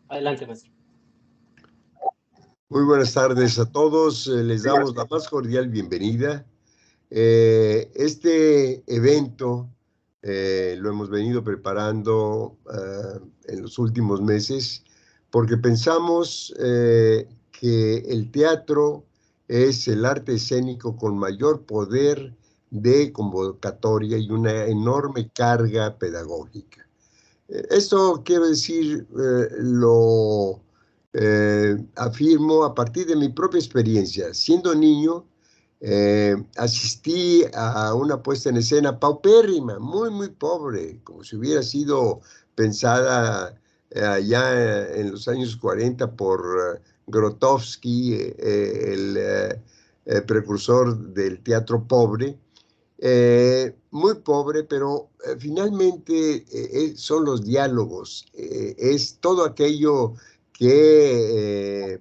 Adelante, maestro. Muy buenas tardes a todos. Les damos la más cordial bienvenida. Este evento lo hemos venido preparando en los últimos meses porque pensamos que el teatro es el arte escénico con mayor poder de convocatoria y una enorme carga pedagógica. Esto quiero decir, lo afirmo a partir de mi propia experiencia. Siendo niño, asistí a una puesta en escena paupérrima, muy pobre, como si hubiera sido pensada allá en los años 40 por Grotowski, el precursor del teatro pobre. Muy pobre, pero finalmente son los diálogos, es todo aquello que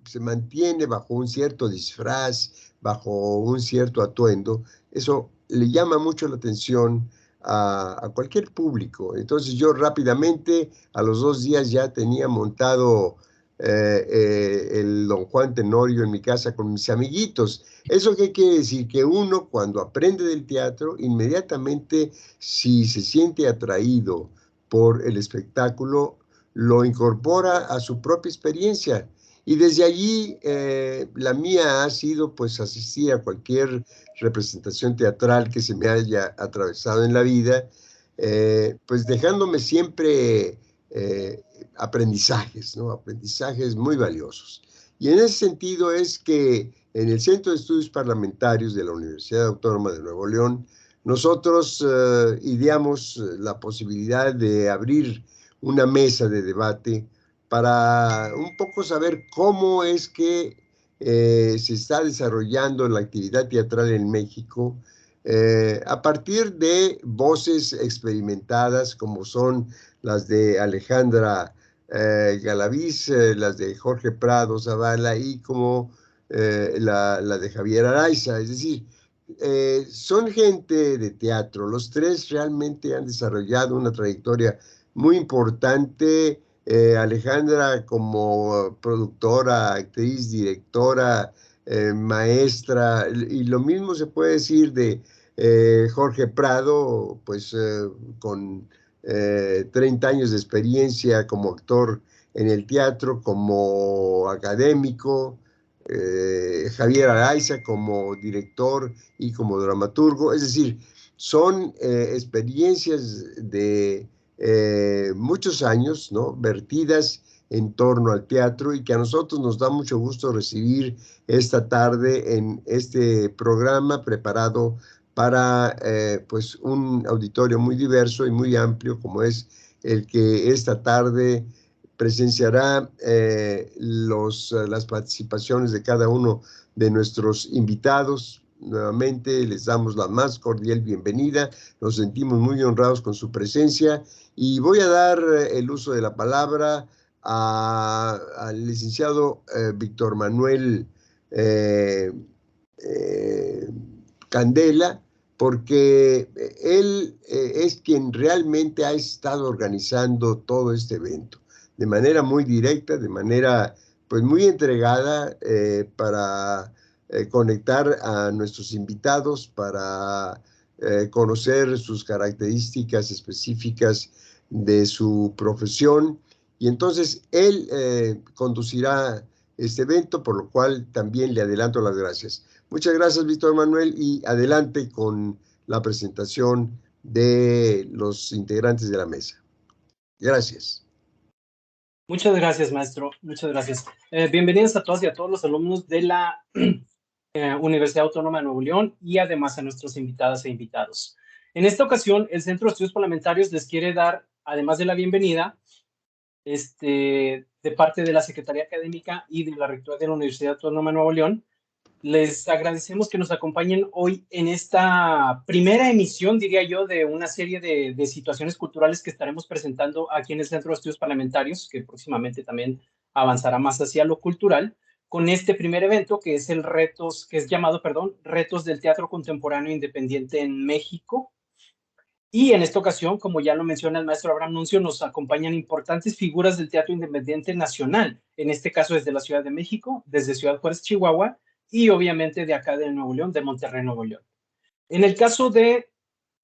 se mantiene bajo un cierto disfraz, bajo un cierto atuendo. Eso le llama mucho la atención a cualquier público. Entonces yo rápidamente, a los 2 días ya tenía montado el Don Juan Tenorio en mi casa con mis amiguitos. ¿Eso qué quiere decir? Que uno cuando aprende del teatro, inmediatamente si se siente atraído por el espectáculo, lo incorpora a su propia experiencia. Y desde allí la mía ha sido pues asistir a cualquier representación teatral que se me haya atravesado en la vida, pues dejándome siempre aprendizajes, ¿no? Aprendizajes muy valiosos. Y en ese sentido es que en el Centro de Estudios Parlamentarios de la Universidad Autónoma de Nuevo León, nosotros ideamos la posibilidad de abrir una mesa de debate para un poco saber cómo es que se está desarrollando la actividad teatral en México a partir de voces experimentadas como son las de Alejandra Galaviz, las de Jorge Prado Zavala y como la de Javier Araiza. Es decir, son gente de teatro. Los tres realmente han desarrollado una trayectoria muy importante. Alejandra como productora, actriz, directora, maestra, y lo mismo se puede decir de Jorge Prado, pues con 30 años de experiencia como actor en el teatro, como académico, Javier Araiza como director y como dramaturgo. Es decir, son experiencias de muchos años, ¿no? Vertidas en torno al teatro y que a nosotros nos da mucho gusto recibir esta tarde en este programa preparado para pues un auditorio muy diverso y muy amplio como es el que esta tarde presenciará las participaciones de cada uno de nuestros invitados. Nuevamente les damos la más cordial bienvenida, nos sentimos muy honrados con su presencia y voy a dar el uso de la palabra al licenciado Víctor Manuel eh, eh, Candela, porque él es quien realmente ha estado organizando todo este evento de manera muy directa, de manera pues muy entregada para conectar a nuestros invitados, para conocer sus características específicas de su profesión. Y entonces él conducirá este evento, por lo cual también le adelanto las gracias. Muchas gracias, Víctor Manuel, y adelante con la presentación de los integrantes de la mesa. Gracias. Muchas gracias, maestro. Muchas gracias. Bienvenidos a todas y a todos los alumnos de la Universidad Autónoma de Nuevo León y además a nuestros invitadas e invitados. En esta ocasión, el Centro de Estudios Parlamentarios les quiere dar, además de la bienvenida, de parte de la Secretaría Académica y de la Rectoría de la Universidad Autónoma de Nuevo León, les agradecemos que nos acompañen hoy en esta primera emisión, diría yo, de una serie de situaciones culturales que estaremos presentando aquí en el Centro de Estudios Parlamentarios, que próximamente también avanzará más hacia lo cultural, con este primer evento que es que es llamado, Retos del Teatro Contemporáneo Independiente en México. Y en esta ocasión, como ya lo menciona el maestro Abraham Nuncio, nos acompañan importantes figuras del teatro independiente nacional, en este caso desde la Ciudad de México, desde Ciudad Juárez, Chihuahua, y obviamente de acá de Nuevo León, de Monterrey, Nuevo León. En el caso de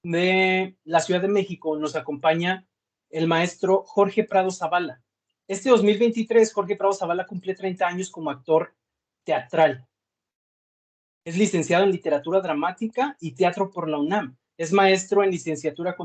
la Ciudad de México, nos acompaña el maestro Jorge Prado Zavala. Este 2023, Jorge Prado Zavala cumple 30 años como actor teatral. Es licenciado en literatura dramática y teatro por la UNAM. Es maestro en licenciatura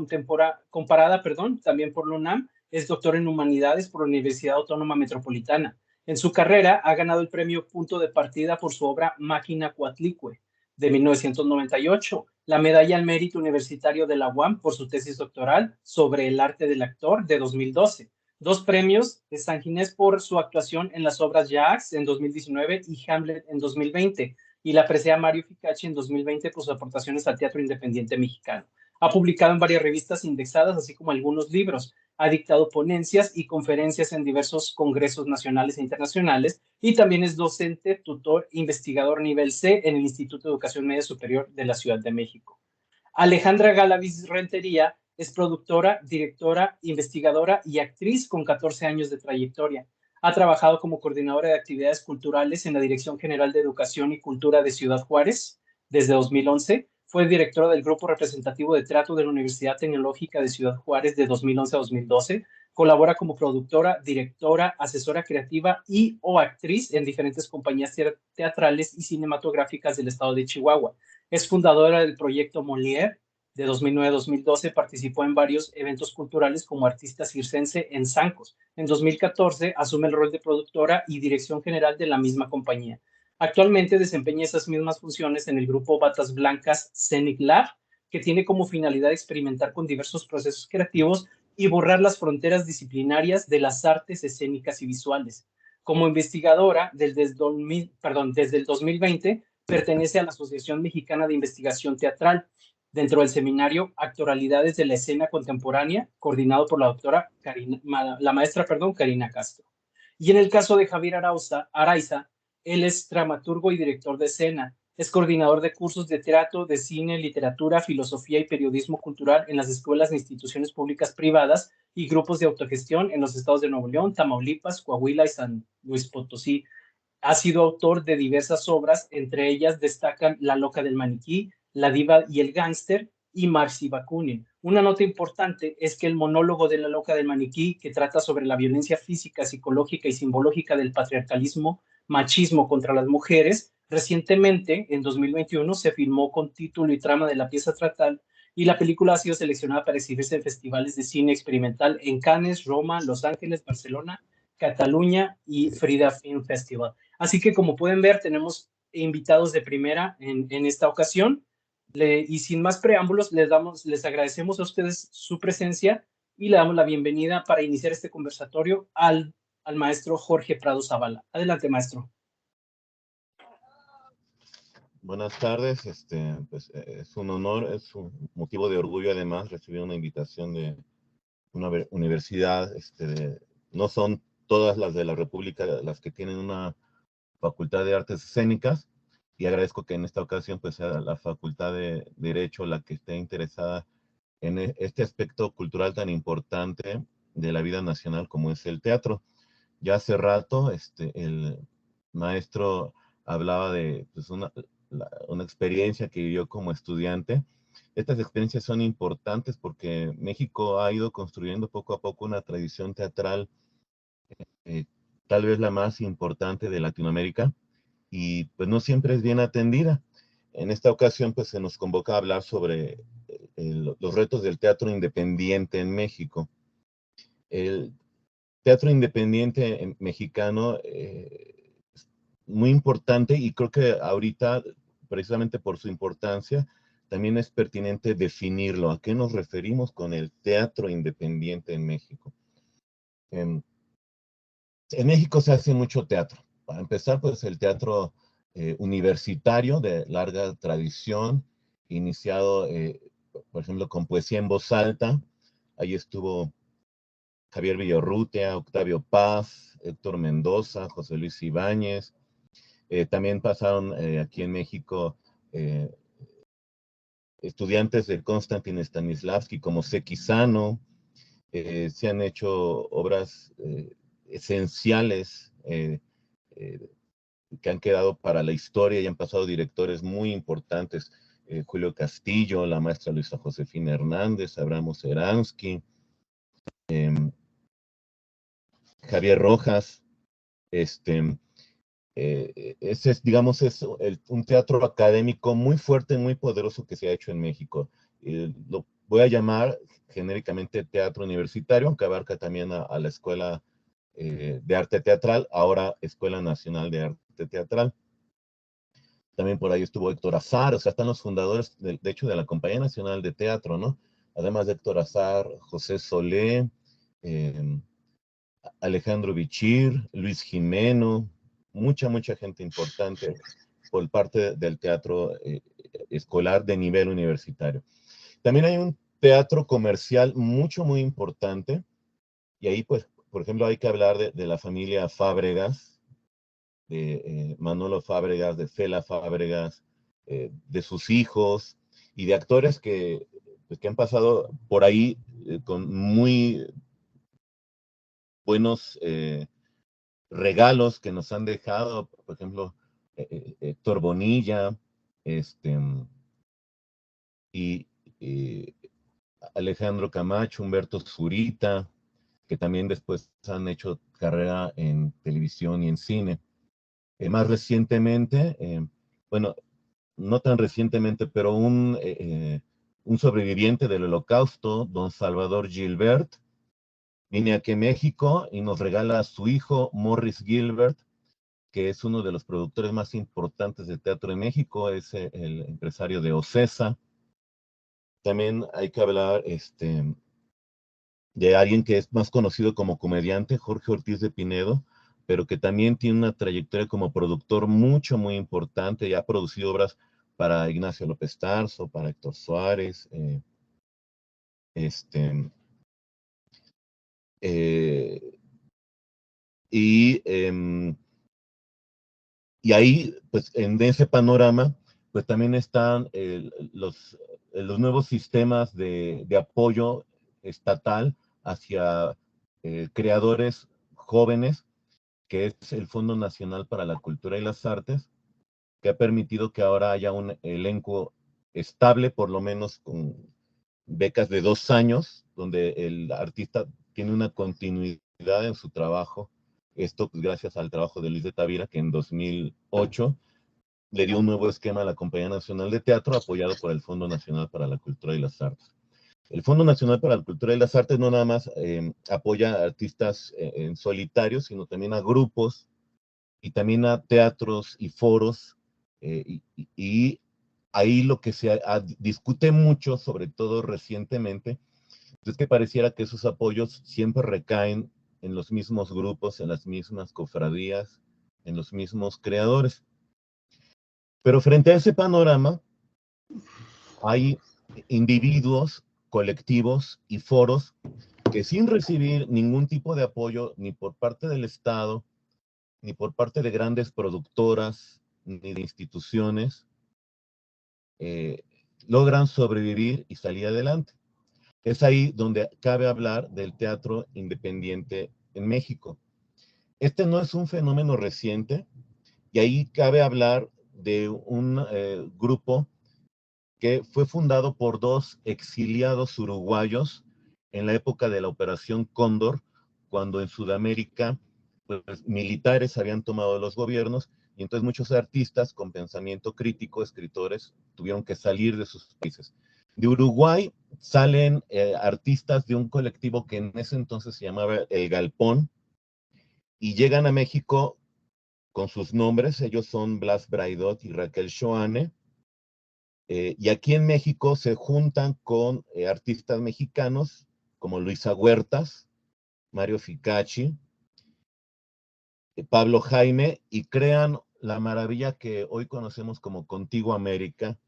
comparada, también por la UNAM. Es doctor en humanidades por la Universidad Autónoma Metropolitana. En su carrera ha ganado el premio Punto de Partida por su obra Máquina Coatlicue de 1998, la medalla al mérito universitario de la UAM por su tesis doctoral sobre el arte del actor de 2012, dos premios de San Ginés por su actuación en las obras Jacques en 2019 y Hamlet en 2020, y la presea Mario Ficacci en 2020 por sus aportaciones al teatro independiente mexicano. Ha publicado en varias revistas indexadas, así como algunos libros. Ha dictado ponencias y conferencias en diversos congresos nacionales e internacionales, y también es docente, tutor, investigador nivel C en el Instituto de Educación Media Superior de la Ciudad de México. Alejandra Galaviz Rentería es productora, directora, investigadora y actriz con 14 años de trayectoria. Ha trabajado como coordinadora de actividades culturales en la Dirección General de Educación y Cultura de Ciudad Juárez desde 2011. Fue directora del Grupo Representativo de Teatro de la Universidad Tecnológica de Ciudad Juárez de 2011 a 2012. Colabora como productora, directora, asesora creativa y o actriz en diferentes compañías teatrales y cinematográficas del estado de Chihuahua. Es fundadora del proyecto Molière de 2009 a 2012. Participó en varios eventos culturales como artista circense en Zancos. En 2014 asume el rol de productora y dirección general de la misma compañía. Actualmente desempeña esas mismas funciones en el grupo Batas Blancas Scenic Lab, que tiene como finalidad experimentar con diversos procesos creativos y borrar las fronteras disciplinarias de las artes escénicas y visuales. Como investigadora, desde el 2020, pertenece a la Asociación Mexicana de Investigación Teatral, dentro del seminario Actoralidades de la Escena Contemporánea, coordinado por la doctora Karina Castro. Y en el caso de Javier Araiza, él es dramaturgo y director de escena. Es coordinador de cursos de teatro, de cine, literatura, filosofía y periodismo cultural en las escuelas e instituciones públicas privadas y grupos de autogestión en los estados de Nuevo León, Tamaulipas, Coahuila y San Luis Potosí. Ha sido autor de diversas obras, entre ellas destacan La loca del maniquí, La diva y el gángster y Marcy Bakunin. Una nota importante es que el monólogo de La loca del maniquí, que trata sobre la violencia física, psicológica y simbológica del patriarcalismo, machismo contra las mujeres, recientemente, en 2021, se filmó con título y trama de la pieza teatral, y la película ha sido seleccionada para exhibirse en festivales de cine experimental en Cannes, Roma, Los Ángeles, Barcelona, Cataluña y Frida Film Festival. Así que, como pueden ver, tenemos invitados de primera en esta ocasión. Y sin más preámbulos, les agradecemos a ustedes su presencia y le damos la bienvenida para iniciar este conversatorio al maestro Jorge Prado Zavala. Adelante, maestro. Buenas tardes, pues es un honor, es un motivo de orgullo además recibir una invitación de una universidad, no son todas las de la República las que tienen una Facultad de Artes Escénicas, y agradezco que en esta ocasión pues sea la Facultad de Derecho la que esté interesada en este aspecto cultural tan importante de la vida nacional como es el teatro. Ya hace rato el maestro hablaba de pues, una experiencia que vivió como estudiante. Estas experiencias son importantes porque México ha ido construyendo poco a poco una tradición teatral, tal vez la más importante de Latinoamérica, y pues no siempre es bien atendida. En esta ocasión pues se nos convoca a hablar sobre los retos del teatro independiente en México. El teatro independiente mexicano es muy importante, y creo que ahorita, precisamente por su importancia, también es pertinente definirlo. ¿A qué nos referimos con el teatro independiente en México? En México se hace mucho teatro. Para empezar, pues el teatro universitario de larga tradición, iniciado, por ejemplo, con poesía en voz alta. Ahí estuvo Javier Villarrutia, Octavio Paz, Héctor Mendoza, José Luis Ibáñez. También pasaron aquí en México estudiantes de Konstantin Stanislavski como Sekizano. Se han hecho obras esenciales que han quedado para la historia y han pasado directores muy importantes. Julio Castillo, la maestra Luisa Josefina Hernández, Abraham Seransky, Javier Rojas. Ese es, digamos, un teatro académico muy fuerte, muy poderoso que se ha hecho en México. Lo voy a llamar genéricamente teatro universitario, aunque abarca también a la Escuela de Arte Teatral, ahora Escuela Nacional de Arte Teatral. También por ahí estuvo Héctor Azar, o sea, están los fundadores, de hecho, de la Compañía Nacional de Teatro, ¿no? Además de Héctor Azar, José Solé, Alejandro Bichir, Luis Jimeno, mucha gente importante por parte del teatro escolar de nivel universitario. También hay un teatro comercial muy importante, y ahí, pues, por ejemplo, hay que hablar de la familia Fábregas, de Manolo Fábregas, de Fela Fábregas, de sus hijos, y de actores que han pasado por ahí con muy buenos regalos que nos han dejado, por ejemplo, Héctor Bonilla, y Alejandro Camacho, Humberto Zurita, que también después han hecho carrera en televisión y en cine. Más recientemente, bueno, no tan recientemente, pero un sobreviviente del Holocausto, don Salvador Gilbert, viene aquí a México y nos regala a su hijo, Morris Gilbert, que es uno de los productores más importantes de teatro en México, es el empresario de Ocesa. También hay que hablar de alguien que es más conocido como comediante, Jorge Ortiz de Pinedo, pero que también tiene una trayectoria como productor muy importante, y ha producido obras para Ignacio López Tarso, para Héctor Suárez, y ahí, pues, en ese panorama, pues también están los nuevos sistemas de apoyo estatal hacia creadores jóvenes, que es el Fondo Nacional para la Cultura y las Artes, que ha permitido que ahora haya un elenco estable, por lo menos con becas de 2 años, donde el artista tiene una continuidad en su trabajo. Esto, pues, gracias al trabajo de Luis de Tavira, que en 2008 le dio un nuevo esquema a la Compañía Nacional de Teatro, apoyado por el Fondo Nacional para la Cultura y las Artes. El Fondo Nacional para la Cultura y las Artes no nada más apoya a artistas en solitario, sino también a grupos y también a teatros y foros, y ahí lo que se discute mucho, sobre todo recientemente, es que pareciera que esos apoyos siempre recaen en los mismos grupos, en las mismas cofradías, en los mismos creadores. Pero frente a ese panorama, hay individuos, colectivos y foros que, sin recibir ningún tipo de apoyo, ni por parte del Estado, ni por parte de grandes productoras, ni de instituciones, logran sobrevivir y salir adelante. Es ahí donde cabe hablar del teatro independiente en México. Este no es un fenómeno reciente, y ahí cabe hablar de un grupo que fue fundado por 2 exiliados uruguayos en la época de la Operación Cóndor, cuando en Sudamérica, pues, militares habían tomado los gobiernos, y entonces muchos artistas con pensamiento crítico, escritores, tuvieron que salir de sus países. De Uruguay salen artistas de un colectivo que en ese entonces se llamaba El Galpón, y llegan a México con sus nombres. Ellos son Blas Braidot y Raquel Shoane, y aquí en México se juntan con artistas mexicanos como Luisa Huertas, Mario Ficacci, Pablo Jaime, y crean la maravilla que hoy conocemos como Contigo América,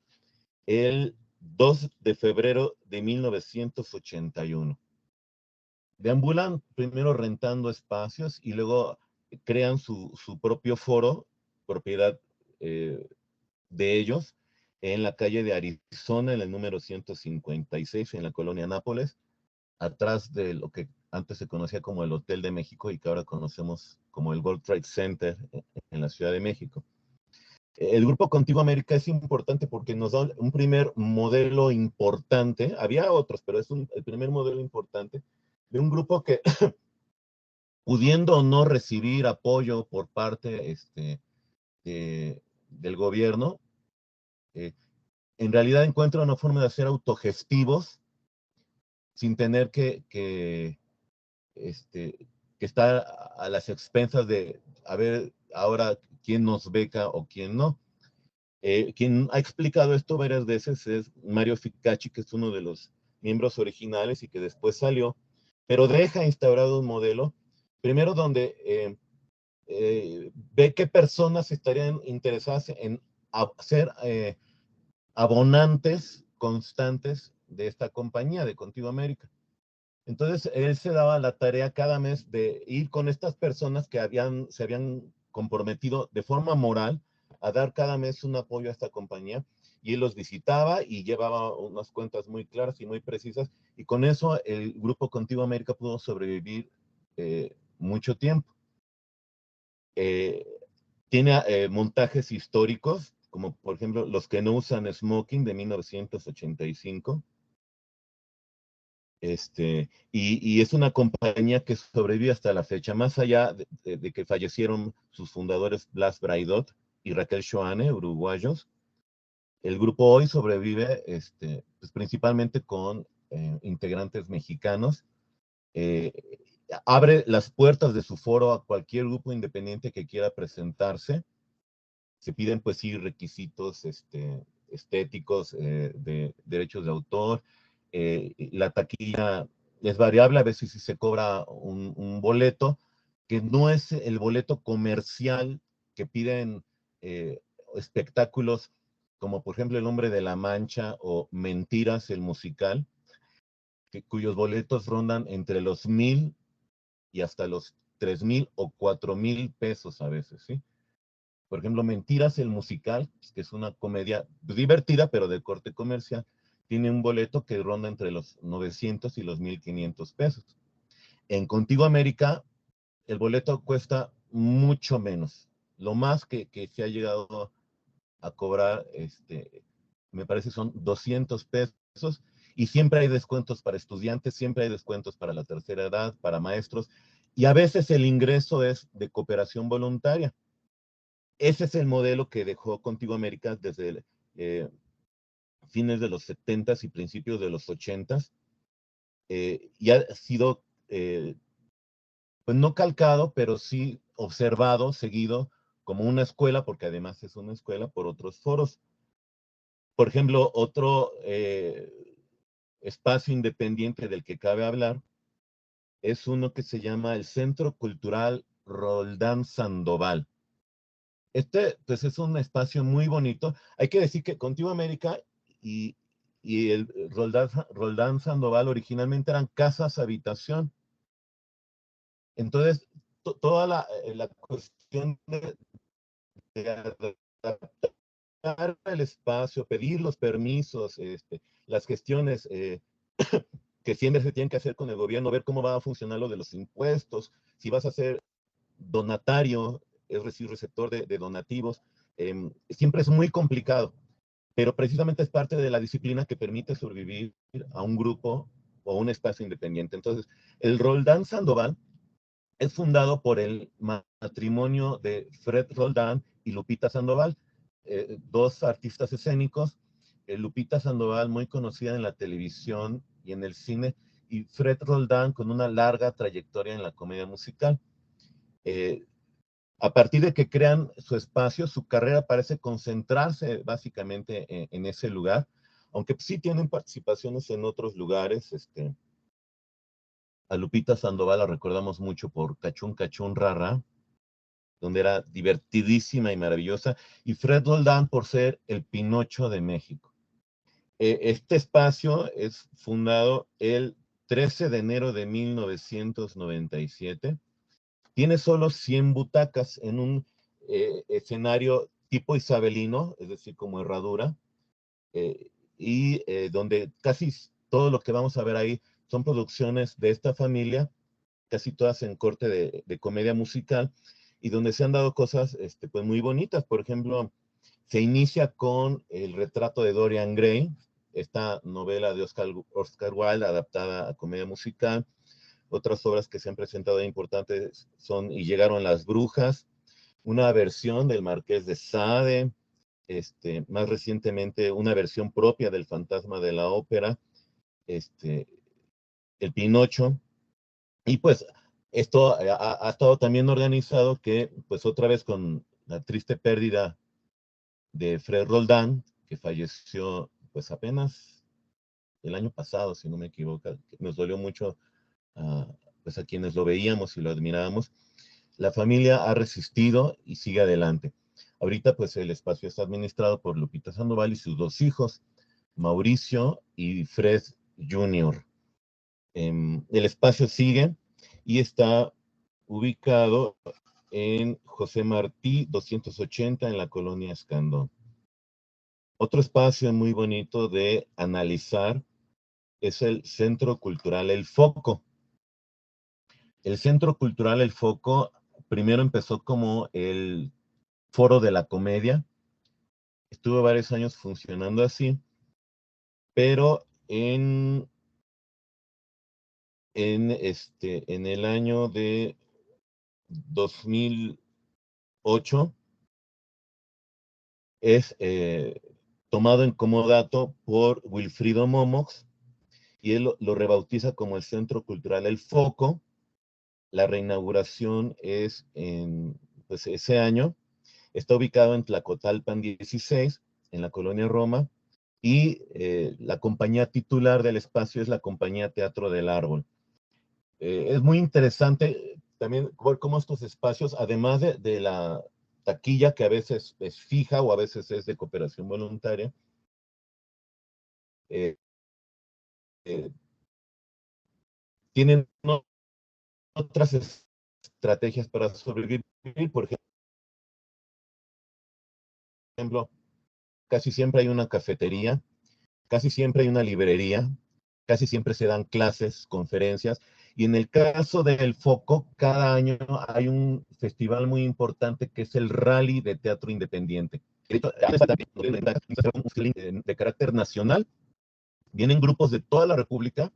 el 2 de febrero de 1981. Deambulan primero rentando espacios y luego crean su propio foro, propiedad de ellos, en la calle de Arizona, en el número 156, en la colonia Nápoles, atrás de lo que antes se conocía como el Hotel de México y que ahora conocemos como el World Trade Center en la Ciudad de México. El grupo Contigo América es importante porque nos da un primer modelo importante, había otros, pero es el primer modelo importante de un grupo que, pudiendo o no recibir apoyo por parte del gobierno, en realidad encuentra una forma de ser autogestivos sin tener que estar a las expensas de a ver ahora quién nos beca o quién no. Quien ha explicado esto varias veces es Mario Ficacci, que es uno de los miembros originales y que después salió, pero deja instaurado un modelo, primero donde ve qué personas estarían interesadas en ser abonantes constantes de esta compañía de Contigo América. Entonces, él se daba la tarea cada mes de ir con estas personas que se habían comprometido de forma moral a dar cada mes un apoyo a esta compañía, y él los visitaba y llevaba unas cuentas muy claras y muy precisas, y con eso el grupo Contigo América pudo sobrevivir mucho tiempo. Tiene montajes históricos, como por ejemplo Los que no usan smoking de 1985. Y es una compañía que sobrevive hasta la fecha, más allá de que fallecieron sus fundadores Blas Braidot y Raquel Shoane, uruguayos. El grupo hoy sobrevive pues principalmente con integrantes mexicanos. Abre las puertas de su foro a cualquier grupo independiente que quiera presentarse. Se piden pues sí requisitos estéticos, de derechos de autor. La taquilla es variable, a veces sí se cobra un boleto, que no es el boleto comercial que piden espectáculos como por ejemplo El Hombre de la Mancha o Mentiras, el musical, cuyos boletos rondan entre los 1,000 y hasta los 3,000 o 4,000 pesos a veces, ¿sí? Por ejemplo, Mentiras, el musical, que es una comedia divertida, pero de corte comercial, tiene un boleto que ronda entre los 900 y los 1,500 pesos. En Contigo América, el boleto cuesta mucho menos. Lo más que se ha llegado a cobrar, me parece son 200 pesos, y siempre hay descuentos para estudiantes, siempre hay descuentos para la tercera edad, para maestros, y a veces el ingreso es de cooperación voluntaria. Ese es el modelo que dejó Contigo América desde fines de los 70s y principios de los 80s, y ha sido, pues no calcado, pero sí observado, seguido como una escuela, porque además es una escuela, por otros foros. Por ejemplo, otro espacio independiente del que cabe hablar es uno que se llama el Centro Cultural Roldán Sandoval. Pues es un espacio muy bonito. Hay que decir que Contigo América y el Roldán Sandoval originalmente eran casas habitación. Entonces, toda la cuestión de adaptar el espacio, pedir los permisos, las gestiones que siempre se tienen que hacer con el gobierno, ver cómo va a funcionar lo de los impuestos, si vas a ser donatario, es decir, receptor de donativos, siempre es muy complicado, pero precisamente es parte de la disciplina que permite sobrevivir a un grupo o un espacio independiente. Entonces, el Roldán Sandoval es fundado por el matrimonio de Fred Roldán y Lupita Sandoval, dos artistas escénicos. Lupita Sandoval, muy conocida en la televisión y en el cine, y Fred Roldán, con una larga trayectoria en la comedia musical. A partir de que crean su espacio, su carrera parece concentrarse básicamente en ese lugar, aunque sí tienen participaciones en otros lugares. A Lupita Sandoval la recordamos mucho por Cachún Cachún Rara, donde era divertidísima y maravillosa, y Fred Roldán por ser el Pinocho de México. Este espacio es fundado el 13 de enero de 1997. Tiene solo 100 butacas en un escenario tipo isabelino, es decir, como herradura, donde casi todo lo que vamos a ver ahí son producciones de esta familia, casi todas en corte de comedia musical, y donde se han dado cosas pues muy bonitas. Por ejemplo, se inicia con El retrato de Dorian Gray, esta novela de Oscar Wilde adaptada a comedia musical. Otras obras que se han presentado importantes son Y llegaron las brujas, una versión del Marqués de Sade, más recientemente una versión propia del Fantasma de la Ópera, El Pinocho. Y pues esto ha estado también organizado que, pues otra vez con la triste pérdida de Fred Roldán, que falleció pues apenas el año pasado, si no me equivoco, que nos dolió mucho pues a quienes lo veíamos y lo admirábamos. La familia ha resistido y sigue adelante. Ahorita pues el espacio está administrado por Lupita Sandoval y sus dos hijos, Mauricio y Fred Jr. El espacio sigue y está ubicado en José Martí 280 en la colonia Escandón. Otro espacio muy bonito de analizar es el Centro Cultural El Foco. El Centro Cultural El Foco primero empezó como el Foro de la Comedia. Estuvo varios años funcionando así, pero en el año de 2008 es tomado en comodato por Wilfrido Momox, y él lo rebautiza como el Centro Cultural El Foco. La reinauguración es pues ese año. Está ubicado en Tlacotalpan 16, en la colonia Roma, y la compañía titular del espacio es la compañía Teatro del Árbol. Es muy interesante también ver cómo estos espacios, además de la taquilla, que a veces es fija o a veces es de cooperación voluntaria, eh, eh, tienen otras estrategias para sobrevivir. Por ejemplo, casi siempre hay una cafetería, casi siempre hay una librería, casi siempre se dan clases, conferencias, y en el caso del Foco, cada año hay un festival muy importante que es el Rally de Teatro Independiente. De carácter nacional, vienen grupos de toda la República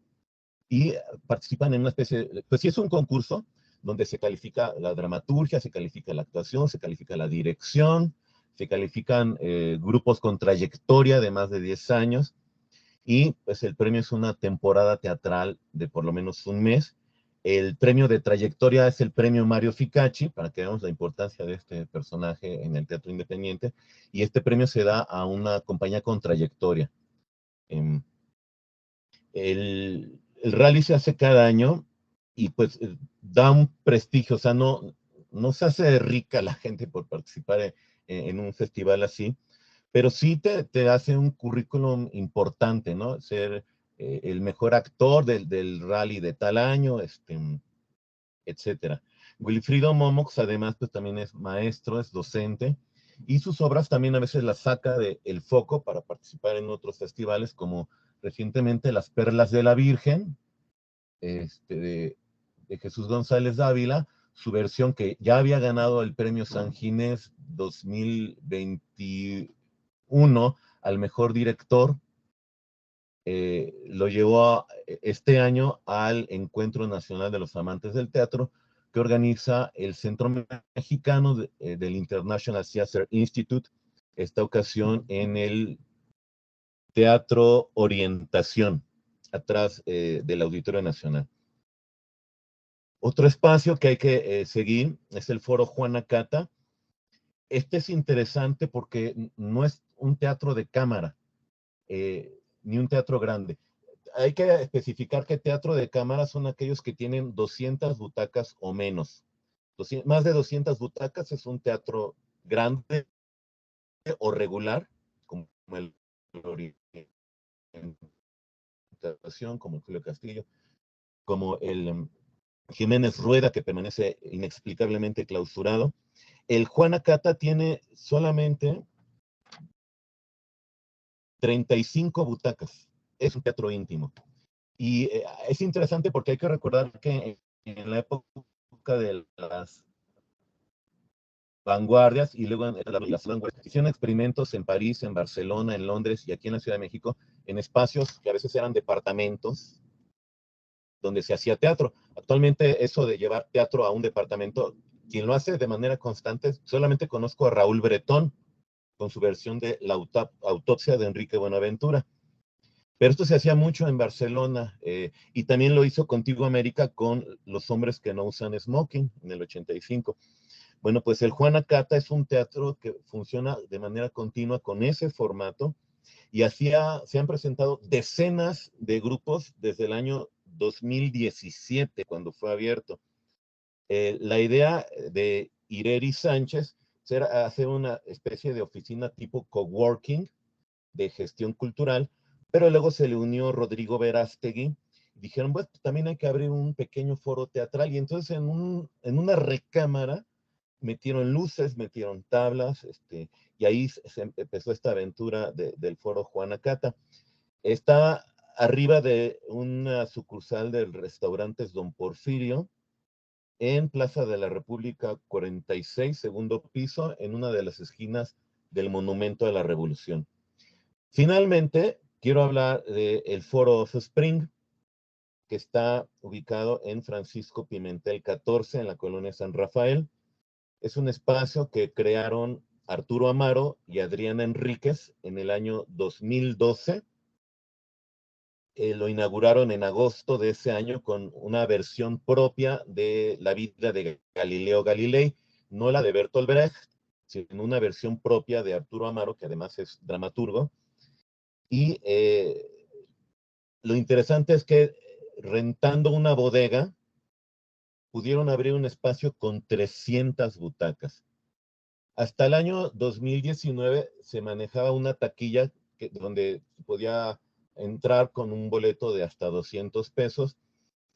y participan en una especie de, pues sí es un concurso donde se califica la dramaturgia, se califica la actuación, se califica la dirección, se califican grupos con trayectoria de más de 10 años, y pues el premio es una temporada teatral de por lo menos un mes. El premio de trayectoria es el premio Mario Ficacci, para que veamos la importancia de este personaje en el teatro independiente, y este premio se da a una compañía con trayectoria. El rally se hace cada año y pues da un prestigio, o sea, no se hace rica la gente por participar en un festival así, pero sí te hace un currículum importante, ¿no? Ser el mejor actor del rally de tal año, etcétera. Wilfrido Momox, además, pues también es maestro, es docente, y sus obras también a veces las saca del Foco para participar en otros festivales, como recientemente Las Perlas de la Virgen, de Jesús González Dávila, su versión que ya había ganado el premio San Ginés 2021 al mejor director, lo llevó este año al Encuentro Nacional de los Amantes del Teatro, que organiza el Centro Mexicano del International Theatre Institute, esta ocasión en el Teatro Orientación, atrás del Auditorio Nacional. Otro espacio que hay que seguir es el Foro Juana Cata. Este es interesante porque no es un teatro de cámara, ni un teatro grande. Hay que especificar que teatro de cámara son aquellos que tienen 200 butacas o menos. Más de 200 butacas es un teatro grande o regular, como el Orientación, como el Julio Castillo, como el Jiménez Rueda, que permanece inexplicablemente clausurado. El Juana Cata tiene solamente 35 butacas. Es un teatro íntimo. Y es interesante porque hay que recordar que en la época de las vanguardias y luego en las vanguardias hicieron experimentos en París, en Barcelona, en Londres y aquí en la Ciudad de México en espacios que a veces eran departamentos donde se hacía teatro. Actualmente eso de llevar teatro a un departamento, quien lo hace de manera constante, solamente conozco a Raúl Bretón con su versión de La autopsia de Enrique Buenaventura. Pero esto se hacía mucho en Barcelona y también lo hizo Contigo América con Los hombres que no usan smoking en el 85. Bueno, pues el Juana Cata es un teatro que funciona de manera continua con ese formato y así se han presentado decenas de grupos desde el año 2017, cuando fue abierto. La idea de Ireri Sánchez era hacer una especie de oficina tipo coworking de gestión cultural, pero luego se le unió Rodrigo Verástegui. Dijeron, pues también hay que abrir un pequeño foro teatral y entonces en una recámara metieron luces, metieron tablas, y ahí se empezó esta aventura del foro Juana Cata. Está arriba de una sucursal del restaurante Don Porfirio, en Plaza de la República 46, segundo piso, en una de las esquinas del Monumento a la Revolución. Finalmente, quiero hablar del Foro Offspring, que está ubicado en Francisco Pimentel 14, en la colonia San Rafael. Es un espacio que crearon Arturo Amaro y Adriana Enríquez en el año 2012. Lo inauguraron en agosto de ese año con una versión propia de la vida de Galileo Galilei, no la de Bertolt Brecht, sino una versión propia de Arturo Amaro, que además es dramaturgo. Y lo interesante es que rentando una bodega, pudieron abrir un espacio con 300 butacas. Hasta el año 2019 se manejaba una taquilla donde podía entrar con un boleto de hasta 200 pesos,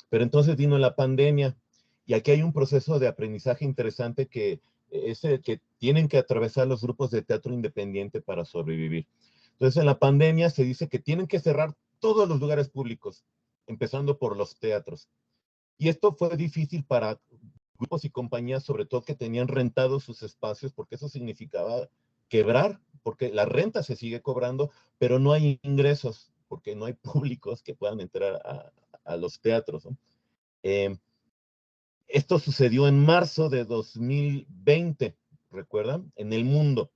pero entonces vino la pandemia y aquí hay un proceso de aprendizaje interesante que es el que tienen que atravesar los grupos de teatro independiente para sobrevivir. Entonces en la pandemia se dice que tienen que cerrar todos los lugares públicos, empezando por los teatros. Y esto fue difícil para grupos y compañías, sobre todo que tenían rentados sus espacios, porque eso significaba quebrar, porque la renta se sigue cobrando, pero no hay ingresos, porque no hay públicos que puedan entrar a los teatros, ¿no? Esto sucedió en marzo de 2020, ¿recuerdan? En el mundo.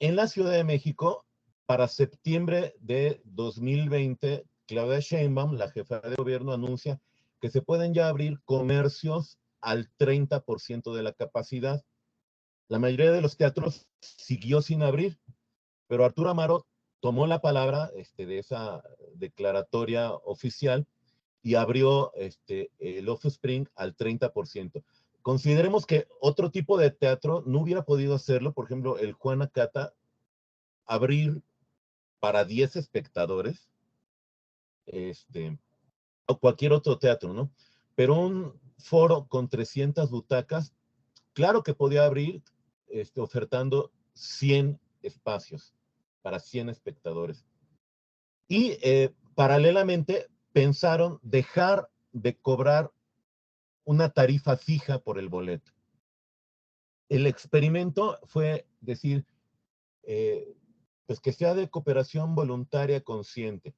En la Ciudad de México, para septiembre de 2020, Claudia Sheinbaum, la jefa de gobierno, anuncia que se pueden ya abrir comercios al 30% de la capacidad. La mayoría de los teatros siguió sin abrir, pero Arturo Amaro tomó la palabra de esa declaratoria oficial y abrió el Offspring al 30%. Consideremos que otro tipo de teatro no hubiera podido hacerlo, por ejemplo, el Juana Cata, abrir para 10 espectadores, o cualquier otro teatro, ¿no? Pero un foro con 300 butacas, claro que podía abrir ofertando 100 espacios para 100 espectadores. Y paralelamente pensaron dejar de cobrar una tarifa fija por el boleto. El experimento fue decir, pues que sea de cooperación voluntaria consciente.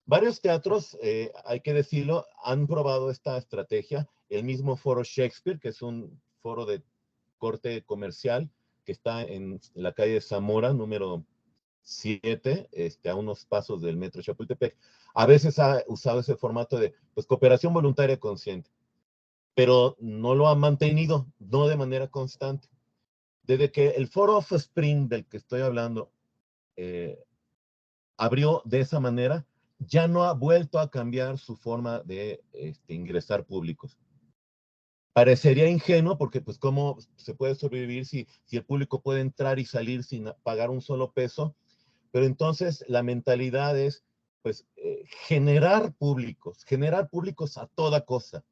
Varios teatros, hay que decirlo, han probado esta estrategia. El mismo Foro Shakespeare, que es un foro de corte comercial, que está en la calle Zamora, número 7, a unos pasos del metro Chapultepec, a veces ha usado ese formato de pues, cooperación voluntaria consciente, pero no lo ha mantenido, no de manera constante. Desde que el Foro Offspring del que estoy hablando abrió de esa manera, ya no ha vuelto a cambiar su forma de ingresar públicos. Parecería ingenuo porque pues cómo se puede sobrevivir si el público puede entrar y salir sin pagar un solo peso, pero entonces la mentalidad es pues generar públicos a toda cosa.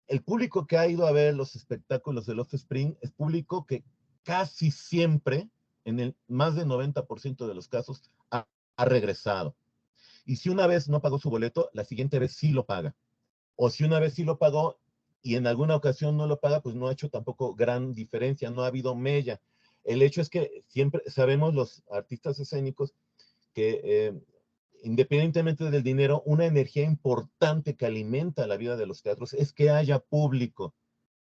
El público que ha ido a ver los espectáculos del Offspring es público que casi siempre en el más del 90% de los casos ha regresado. Y si una vez no pagó su boleto, la siguiente vez sí lo paga. O si una vez sí lo pagó y en alguna ocasión no lo paga, pues no ha hecho tampoco gran diferencia, no ha habido mella. El hecho es que siempre sabemos los artistas escénicos que independientemente del dinero, una energía importante que alimenta la vida de los teatros es que haya público,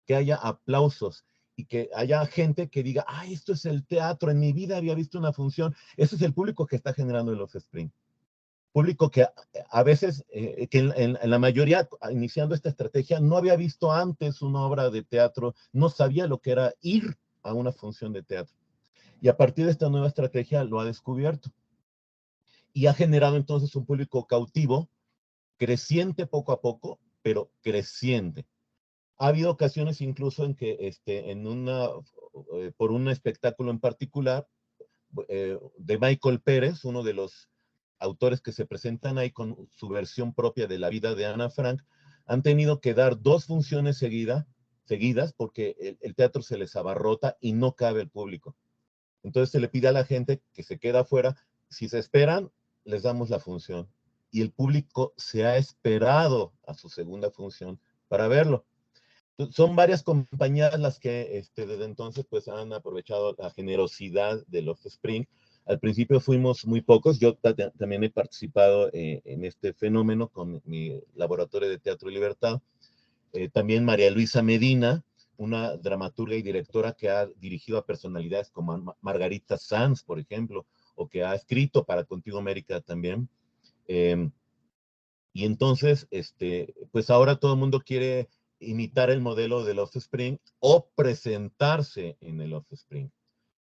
que haya aplausos y que haya gente que diga, ay, esto es el teatro, en mi vida había visto una función. Ese es el público que está generando el Offspring. Público que a veces, que en la mayoría, iniciando esta estrategia, no había visto antes una obra de teatro, no sabía lo que era ir a una función de teatro. Y a partir de esta nueva estrategia lo ha descubierto. Y ha generado entonces un público cautivo, creciente poco a poco, pero creciente. Ha habido ocasiones incluso en que por un espectáculo en particular, de Michael Pérez, uno de los autores que se presentan ahí con su versión propia de la vida de Ana Frank, han tenido que dar 2 funciones seguidas porque el teatro se les abarrota y no cabe el público. Entonces se le pide a la gente que se queda afuera, si se esperan, les damos la función. Y el público se ha esperado a su segunda función para verlo. Son varias compañías las que desde entonces pues han aprovechado la generosidad del Offspring. Al principio fuimos muy pocos, yo también he participado en este fenómeno con mi laboratorio de Teatro y Libertad. También María Luisa Medina, una dramaturga y directora que ha dirigido a personalidades como Margarita Sanz, por ejemplo, o que ha escrito para Contigo América también. Y entonces, pues ahora todo el mundo quiere imitar el modelo del Offspring o presentarse en el Offspring.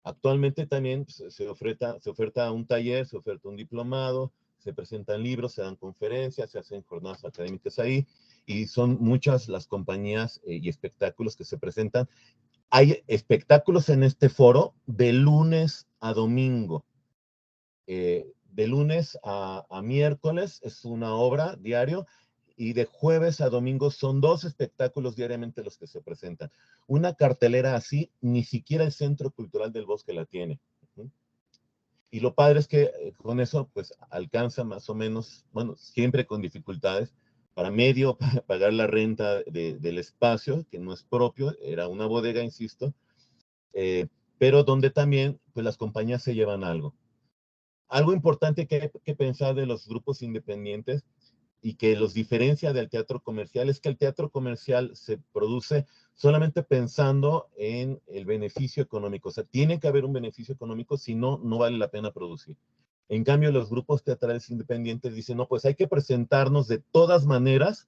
Actualmente también se oferta un taller, se oferta un diplomado, se presentan libros, se dan conferencias, se hacen jornadas académicas ahí, y son muchas las compañías y espectáculos que se presentan. Hay espectáculos en este foro de lunes a domingo. De lunes a miércoles es una obra diario, y de jueves a domingo son 2 espectáculos diariamente los que se presentan. Una cartelera así, ni siquiera el Centro Cultural del Bosque la tiene. Y lo padre es que con eso, pues, alcanza más o menos, bueno, siempre con dificultades, para medio pagar la renta del espacio, que no es propio, era una bodega, insisto, pero donde también, pues, las compañías se llevan algo. Algo importante que hay que pensar de los grupos independientes y que los diferencia del teatro comercial es que el teatro comercial se produce solamente pensando en el beneficio económico. O sea, tiene que haber un beneficio económico, si no, no vale la pena producir. En cambio, los grupos teatrales independientes dicen, no, pues hay que presentarnos de todas maneras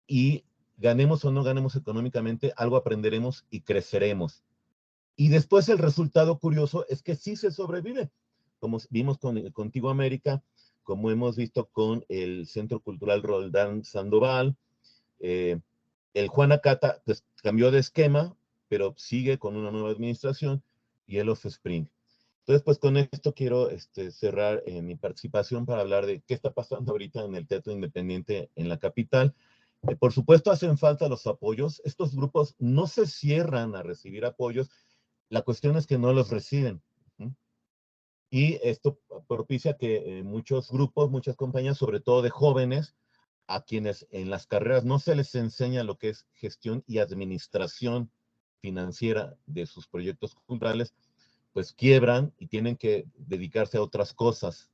y ganemos o no ganemos económicamente, algo aprenderemos y creceremos. Y después el resultado curioso es que sí se sobrevive, como vimos con Contigo América, como hemos visto con el Centro Cultural Roldán Sandoval. El Juan Acata pues, cambió de esquema, pero sigue con una nueva administración, y el Offspring. Entonces, pues con esto quiero cerrar mi participación para hablar de qué está pasando ahorita en el teatro independiente en la capital. Por supuesto, hacen falta los apoyos. Estos grupos no se cierran a recibir apoyos, la cuestión es que no los reciben. Y esto propicia que muchos grupos, muchas compañías, sobre todo de jóvenes, a quienes en las carreras no se les enseña lo que es gestión y administración financiera de sus proyectos culturales, pues quiebran y tienen que dedicarse a otras cosas.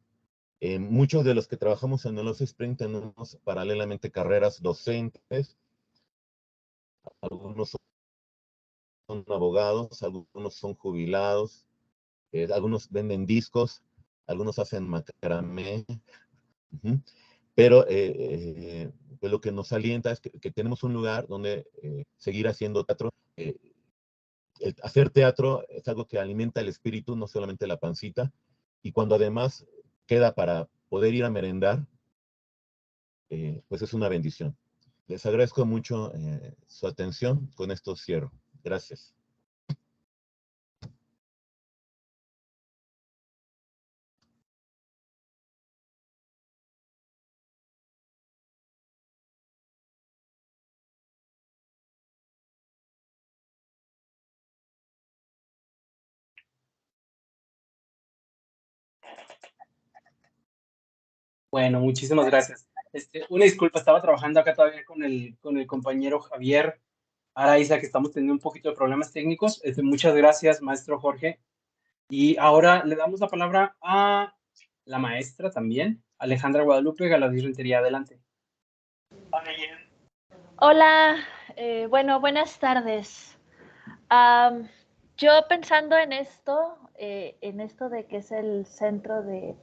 Muchos de los que trabajamos en el Offspring tenemos paralelamente carreras docentes, algunos son abogados, algunos son jubilados, algunos venden discos, algunos hacen macramé, pero pues lo que nos alienta es que tenemos un lugar donde seguir haciendo teatro. Hacer teatro es algo que alimenta el espíritu, no solamente la pancita, y cuando además queda para poder ir a merendar, pues es una bendición. Les agradezco mucho su atención, con esto cierro. Gracias. Bueno, muchísimas gracias. Una disculpa, estaba trabajando acá todavía con el compañero Javier Araiza, que estamos teniendo un poquito de problemas técnicos. Muchas gracias, maestro Jorge. Y ahora le damos la palabra a la maestra también, Alejandra Guadalupe Galadí Rentería. Adelante. Hola, bueno, buenas tardes. Yo pensando en esto de que es el Centro de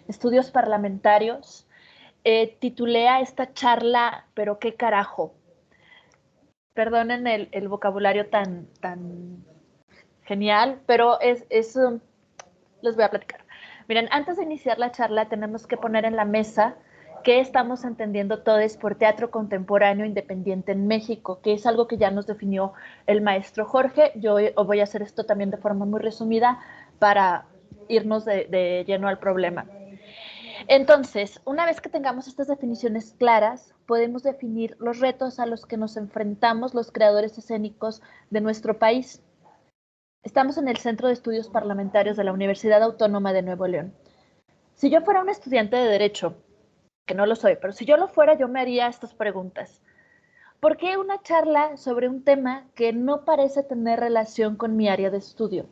Estudios Parlamentarios, titulé a esta charla, pero qué carajo. Perdonen el vocabulario tan genial, pero les voy a platicar. Miren, antes de iniciar la charla tenemos que poner en la mesa qué estamos entendiendo todos por teatro contemporáneo independiente en México, que es algo que ya nos definió el maestro Jorge. Yo voy a hacer esto también de forma muy resumida para irnos de lleno al problema. Entonces, una vez que tengamos estas definiciones claras, podemos definir los retos a los que nos enfrentamos los creadores escénicos de nuestro país. Estamos en el Centro de Estudios Parlamentarios de la Universidad Autónoma de Nuevo León. Si yo fuera un estudiante de Derecho, que no lo soy, pero si yo lo fuera, yo me haría estas preguntas. ¿Por qué una charla sobre un tema que no parece tener relación con mi área de estudio?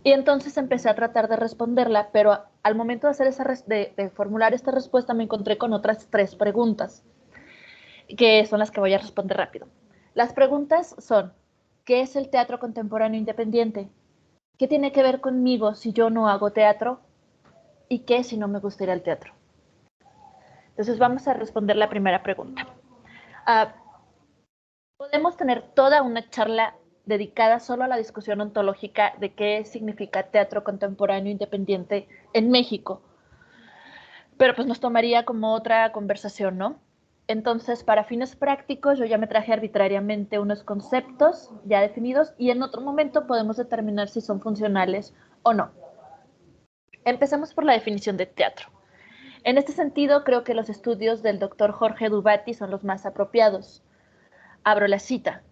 Y entonces empecé a tratar de responderla, pero al momento de formular esta respuesta me encontré con otras 3 preguntas, que son las que voy a responder rápido. Las preguntas son, ¿qué es el teatro contemporáneo independiente? ¿Qué tiene que ver conmigo si yo no hago teatro? ¿Y qué si no me gusta ir al teatro? Entonces vamos a responder la primera pregunta. Podemos tener toda una charla dedicada solo a la discusión ontológica de qué significa teatro contemporáneo independiente en México, pero pues nos tomaría como otra conversación, ¿no? Entonces, para fines prácticos, yo ya me traje arbitrariamente unos conceptos ya definidos y en otro momento podemos determinar si son funcionales o no. Empecemos por la definición de teatro. En este sentido, creo que los estudios del doctor Jorge Dubati son los más apropiados. Abro la cita.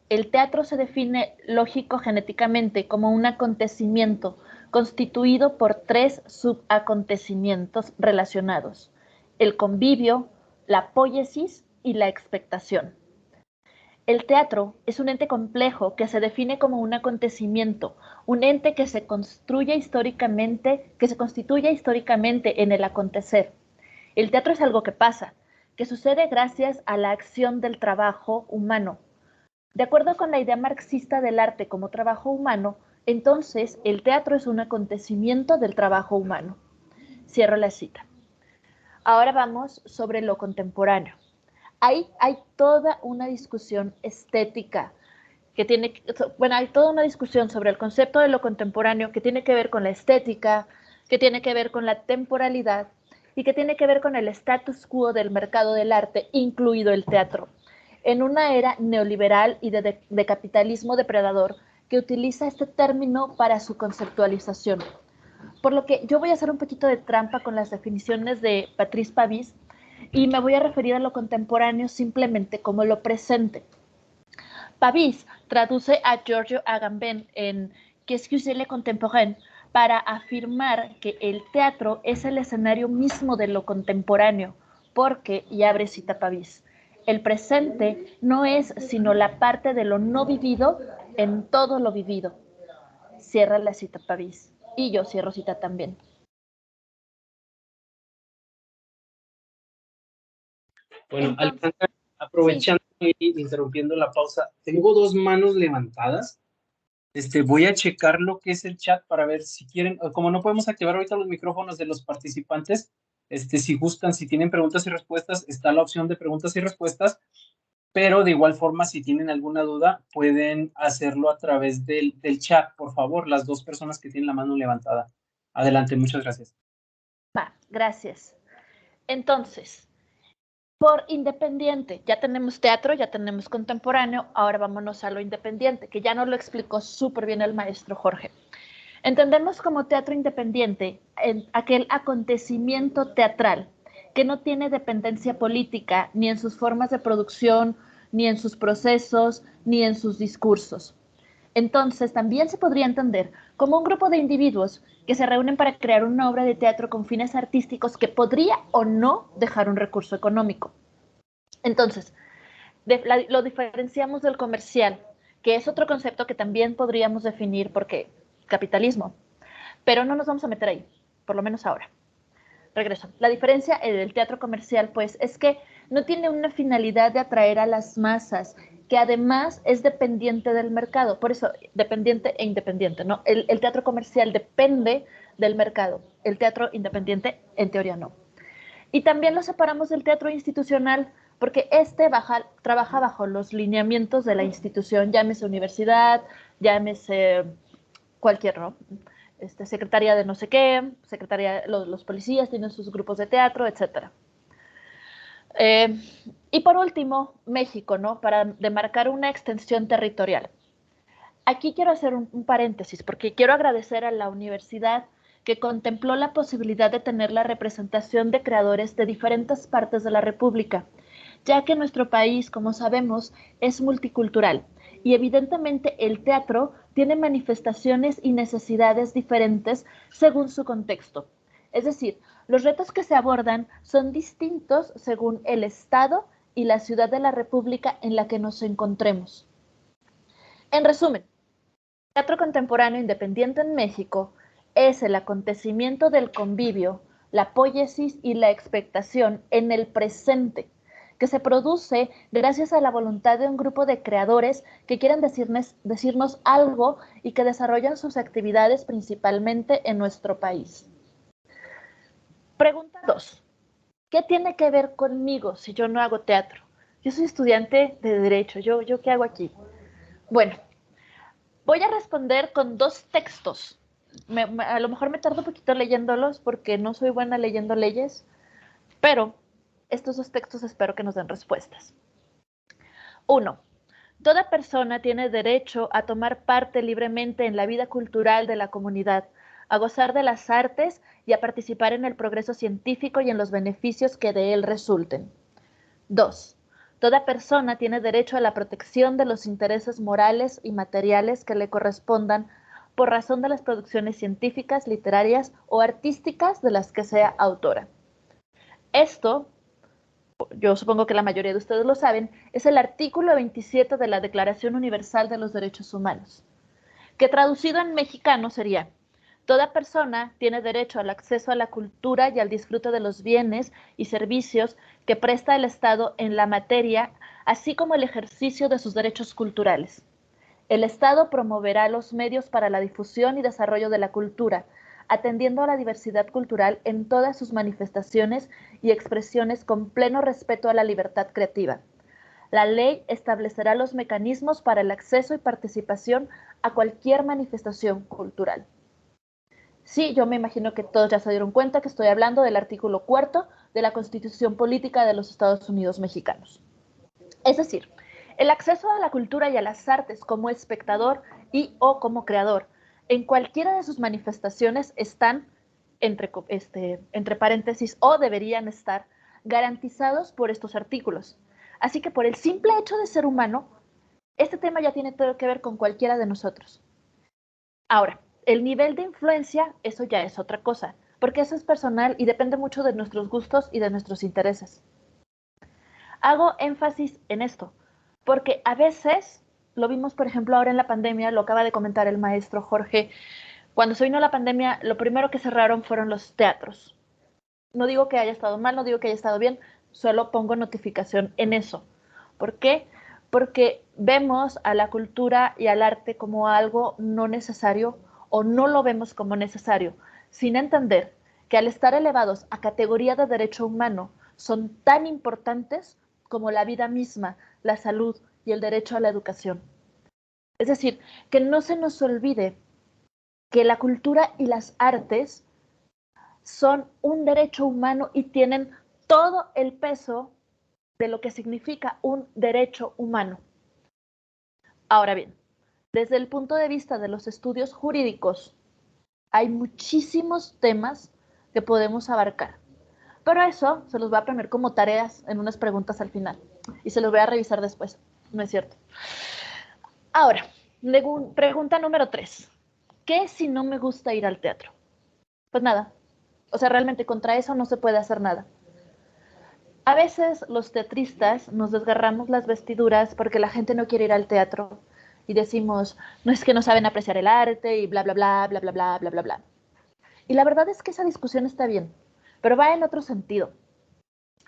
El teatro se define lógico-genéticamente como un acontecimiento constituido por 3 subacontecimientos relacionados: el convivio, la poiesis y la expectación. El teatro es un ente complejo que se define como un acontecimiento, un ente que se constituye históricamente en el acontecer. El teatro es algo que pasa, que sucede gracias a la acción del trabajo humano. De acuerdo con la idea marxista del arte como trabajo humano, entonces el teatro es un acontecimiento del trabajo humano. Cierro la cita. Ahora vamos sobre lo contemporáneo. Ahí hay toda una discusión estética hay toda una discusión sobre el concepto de lo contemporáneo que tiene que ver con la estética, que tiene que ver con la temporalidad y que tiene que ver con el status quo del mercado del arte, incluido el teatro, en una era neoliberal y de capitalismo depredador que utiliza este término para su conceptualización. Por lo que yo voy a hacer un poquito de trampa con las definiciones de Patrice Pavís y me voy a referir a lo contemporáneo simplemente como lo presente. Pavís traduce a Giorgio Agamben en Qu'est-ce que c'est le contemporain para afirmar que el teatro es el escenario mismo de lo contemporáneo, porque, y abre cita Pavís, el presente no es sino la parte de lo no vivido en todo lo vivido. Cierra la cita Pavís. Y yo cierro cita también. Bueno, Alejandra, aprovechando y interrumpiendo la pausa, tengo 2 manos levantadas. Voy a checar lo que es el chat para ver si quieren, como no podemos activar ahorita los micrófonos de los participantes, si gustan, si tienen preguntas y respuestas, está la opción de preguntas y respuestas, pero de igual forma, si tienen alguna duda, pueden hacerlo a través del chat, por favor, las 2 personas que tienen la mano levantada. Adelante, muchas gracias. Va, gracias. Entonces, por independiente, ya tenemos teatro, ya tenemos contemporáneo, ahora vámonos a lo independiente, que ya nos lo explicó súper bien el maestro Jorge. Entendemos como teatro independiente aquel acontecimiento teatral que no tiene dependencia política ni en sus formas de producción, ni en sus procesos, ni en sus discursos. Entonces, también se podría entender como un grupo de individuos que se reúnen para crear una obra de teatro con fines artísticos que podría o no dejar un recurso económico. Entonces, lo diferenciamos del comercial, que es otro concepto que también podríamos definir porque capitalismo, pero no nos vamos a meter ahí, por lo menos ahora. Regreso. La diferencia del teatro comercial, pues, es que no tiene una finalidad de atraer a las masas, que además es dependiente del mercado. Por eso, dependiente e independiente, ¿no? El teatro comercial depende del mercado. El teatro independiente, en teoría, no. Y también lo separamos del teatro institucional, porque trabaja bajo los lineamientos de la institución, llámese universidad, llámese cualquier, ¿no? Secretaría de no sé qué, los policías tienen sus grupos de teatro, etc. Y por último, México, ¿no? Para demarcar una extensión territorial. Aquí quiero hacer un paréntesis, porque quiero agradecer a la universidad que contempló la posibilidad de tener la representación de creadores de diferentes partes de la República, ya que nuestro país, como sabemos, es multicultural y evidentemente el teatro tiene manifestaciones y necesidades diferentes según su contexto. Es decir, los retos que se abordan son distintos según el estado y la ciudad de la República en la que nos encontremos. En resumen, el teatro contemporáneo independiente en México es el acontecimiento del convivio, la poiesis y la expectación en el presente, que se produce gracias a la voluntad de un grupo de creadores que quieren decirnos algo y que desarrollan sus actividades principalmente en nuestro país. Pregunta 2. ¿Qué tiene que ver conmigo si yo no hago teatro? Yo soy estudiante de Derecho. ¿Yo qué hago aquí? Bueno, voy a responder con 2 textos. A lo mejor me tardo un poquito leyéndolos porque no soy buena leyendo leyes, pero estos 2 textos espero que nos den respuestas. 1. Toda persona tiene derecho a tomar parte libremente en la vida cultural de la comunidad, a gozar de las artes y a participar en el progreso científico y en los beneficios que de él resulten. 2. Toda persona tiene derecho a la protección de los intereses morales y materiales que le correspondan por razón de las producciones científicas, literarias o artísticas de las que sea autora. Esto, yo supongo que la mayoría de ustedes lo saben, es el artículo 27 de la Declaración Universal de los Derechos Humanos, que traducido en mexicano sería: toda persona tiene derecho al acceso a la cultura y al disfrute de los bienes y servicios que presta el Estado en la materia, así como el ejercicio de sus derechos culturales. El Estado promoverá los medios para la difusión y desarrollo de la cultura, atendiendo a la diversidad cultural en todas sus manifestaciones y expresiones con pleno respeto a la libertad creativa. La ley establecerá los mecanismos para el acceso y participación a cualquier manifestación cultural. Sí, yo me imagino que todos ya se dieron cuenta que estoy hablando del artículo 4 de la Constitución Política de los Estados Unidos Mexicanos. Es decir, el acceso a la cultura y a las artes como espectador y o como creador en cualquiera de sus manifestaciones están, entre paréntesis, o deberían estar garantizados por estos artículos. Así que por el simple hecho de ser humano, este tema ya tiene todo que ver con cualquiera de nosotros. Ahora, el nivel de influencia, eso ya es otra cosa, porque eso es personal y depende mucho de nuestros gustos y de nuestros intereses. Hago énfasis en esto, porque a veces, lo vimos por ejemplo ahora en la pandemia, lo acaba de comentar el maestro Jorge, cuando se vino la pandemia, lo primero que cerraron fueron los teatros. No digo que haya estado mal, no digo que haya estado bien, solo pongo notificación en eso. ¿Por qué? Porque vemos a la cultura y al arte como algo no necesario o no lo vemos como necesario, sin entender que al estar elevados a categoría de derecho humano son tan importantes como la vida misma, la salud y el derecho a la educación. Es decir, que no se nos olvide que la cultura y las artes son un derecho humano y tienen todo el peso de lo que significa un derecho humano. Ahora bien, desde el punto de vista de los estudios jurídicos, hay muchísimos temas que podemos abarcar. Pero eso se los voy a poner como tareas en unas preguntas al final. Y se los voy a revisar después. No es cierto. Ahora, Pregunta número 3. ¿Qué si no me gusta ir al teatro? Pues nada. O sea, realmente contra eso no se puede hacer nada. A veces los teatristas nos desgarramos las vestiduras porque la gente no quiere ir al teatro y decimos, no es que no saben apreciar el arte y bla, bla, bla, bla, bla, bla, bla, bla, bla. Y la verdad es que esa discusión está bien, pero va en otro sentido.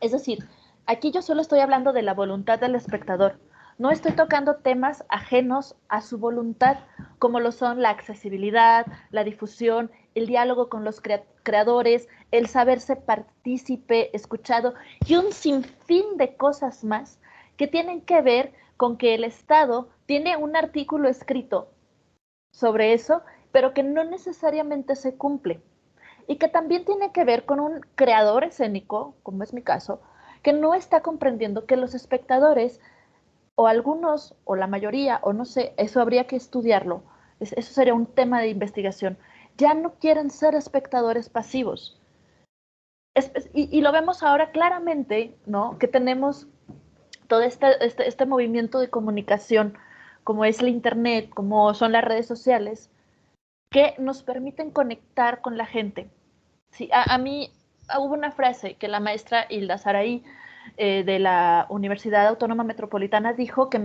Es decir, aquí yo solo estoy hablando de la voluntad del espectador. No estoy tocando temas ajenos a su voluntad, como lo son la accesibilidad, la difusión, el diálogo con los creadores, el saberse partícipe, escuchado y un sinfín de cosas más que tienen que ver con que el Estado tiene un artículo escrito sobre eso, pero que no necesariamente se cumple. Y que también tiene que ver con un creador escénico, como es mi caso, que no está comprendiendo que los espectadores, o algunos, o la mayoría, o no sé, eso habría que estudiarlo, eso sería un tema de investigación, ya no quieren ser espectadores pasivos. Y lo vemos ahora claramente, ¿no? Que tenemos todo este movimiento de comunicación, como es el Internet, como son las redes sociales, que nos permiten conectar con la gente. Sí, a mí hubo una frase que la maestra Hilda Saraí de la Universidad Autónoma Metropolitana dijo que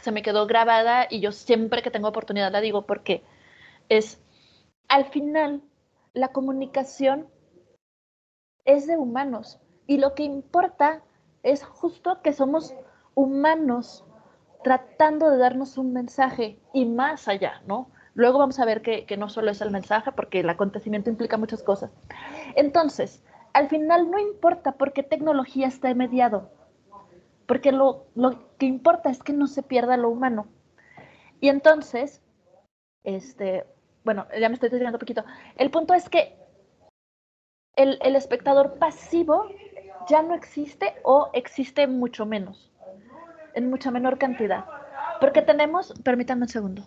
se me quedó grabada y yo siempre que tengo oportunidad la digo porque es, al final, la comunicación es de humanos y lo que importa es justo que somos humanos tratando de darnos un mensaje y más allá, ¿no? Luego vamos a ver que no solo es el mensaje, porque el acontecimiento implica muchas cosas. Entonces, al final no importa por qué tecnología está mediado, porque lo que importa es que no se pierda lo humano. Y entonces, bueno, ya me estoy desviando un poquito. El punto es que el espectador pasivo ya no existe o existe mucho menos, en mucha menor cantidad. Porque tenemos, permítanme un segundo.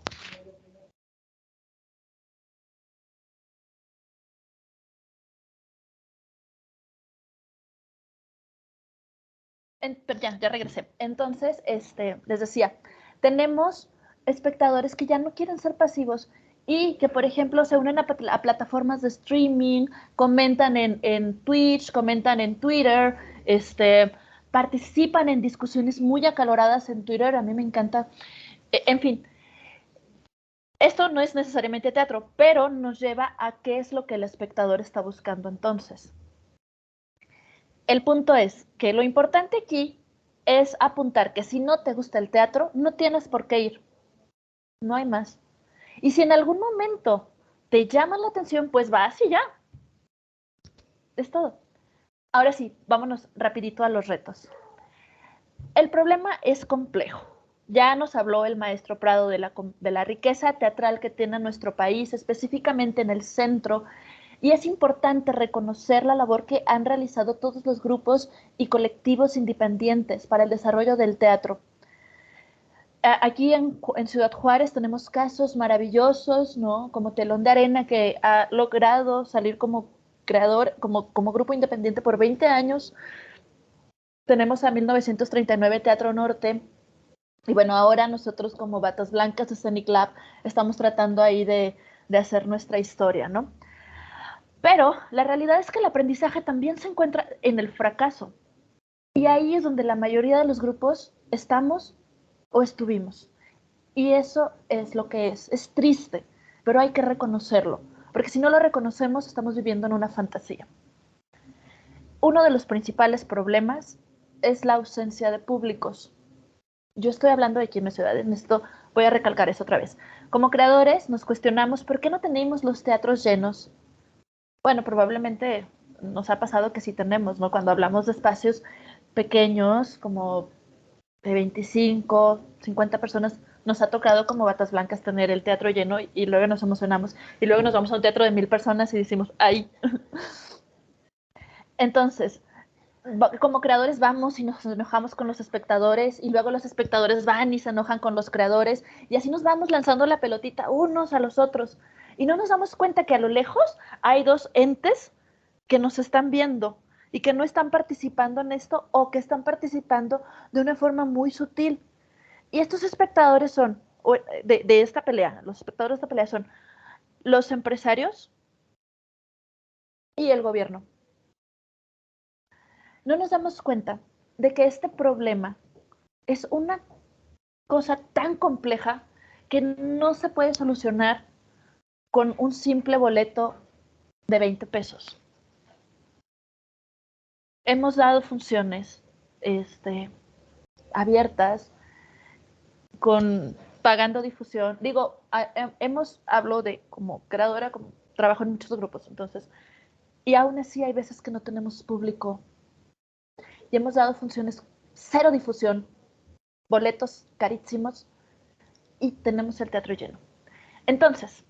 Ya regresé. Entonces, les decía, tenemos espectadores que ya no quieren ser pasivos y que, por ejemplo, se unen a plataformas de streaming, comentan en Twitch, comentan en Twitter, participan en discusiones muy acaloradas en Twitter. A mí me encanta. En fin, esto no es necesariamente teatro, pero nos lleva a qué es lo que el espectador está buscando entonces. El punto es que lo importante aquí es apuntar que si no te gusta el teatro, no tienes por qué ir. No hay más. Y si en algún momento te llama la atención, pues vas y ya. Es todo. Ahora sí, vámonos rapidito a los retos. El problema es complejo. Ya nos habló el maestro Prado de la riqueza teatral que tiene nuestro país, específicamente en el centro, y es importante reconocer la labor que han realizado todos los grupos y colectivos independientes para el desarrollo del teatro. Aquí en Ciudad Juárez tenemos casos maravillosos, ¿no? Como Telón de Arena, que ha logrado salir como creador, como grupo independiente por 20 años. Tenemos a 1939 Teatro Norte. Y bueno, ahora nosotros como Batas Blancas de Scenic Lab estamos tratando ahí de hacer nuestra historia, ¿no? Pero la realidad es que el aprendizaje también se encuentra en el fracaso. Y ahí es donde la mayoría de los grupos estamos o estuvimos. Y eso es lo que es triste, pero hay que reconocerlo, porque si no lo reconocemos estamos viviendo en una fantasía. Uno de los principales problemas es la ausencia de públicos. Yo estoy hablando de aquí en mi ciudad, en esto voy a recalcar eso otra vez. Como creadores nos cuestionamos por qué no tenemos los teatros llenos. Bueno, probablemente nos ha pasado que sí tenemos, ¿no? Cuando hablamos de espacios pequeños, como de 25, 50 personas, nos ha tocado como Batas Blancas tener el teatro lleno y luego nos emocionamos. Y luego nos vamos a un teatro de 1000 personas y decimos, ¡ay! Entonces, como creadores vamos y nos enojamos con los espectadores y luego los espectadores van y se enojan con los creadores y así nos vamos lanzando la pelotita unos a los otros y no nos damos cuenta que a lo lejos hay dos entes que nos están viendo y que no están participando en esto o que están participando de una forma muy sutil. Y estos espectadores son de esta pelea, los espectadores de esta pelea son los empresarios y el gobierno. No nos damos cuenta de que este problema es una cosa tan compleja que no se puede solucionar con un simple boleto de 20 pesos. Hemos dado funciones abiertas, pagando difusión. Digo, hablo de como creadora, como trabajo en muchos grupos, entonces, y aún así hay veces que no tenemos público. Y hemos dado funciones cero difusión, boletos carísimos, y tenemos el teatro lleno. Entonces,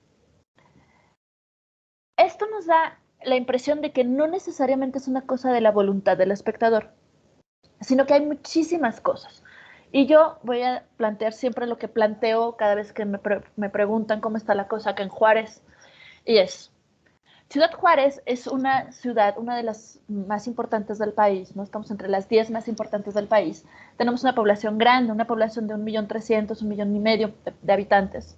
esto nos da la impresión de que no necesariamente es una cosa de la voluntad del espectador, sino que hay muchísimas cosas. Y yo voy a plantear siempre lo que planteo cada vez que me preguntan cómo está la cosa acá en Juárez, y es, Ciudad Juárez es una ciudad, una de las más importantes del país, ¿no? Estamos entre las 10 más importantes del país. Tenemos una población grande, una población de 1.300.000, 1,5 millones de habitantes.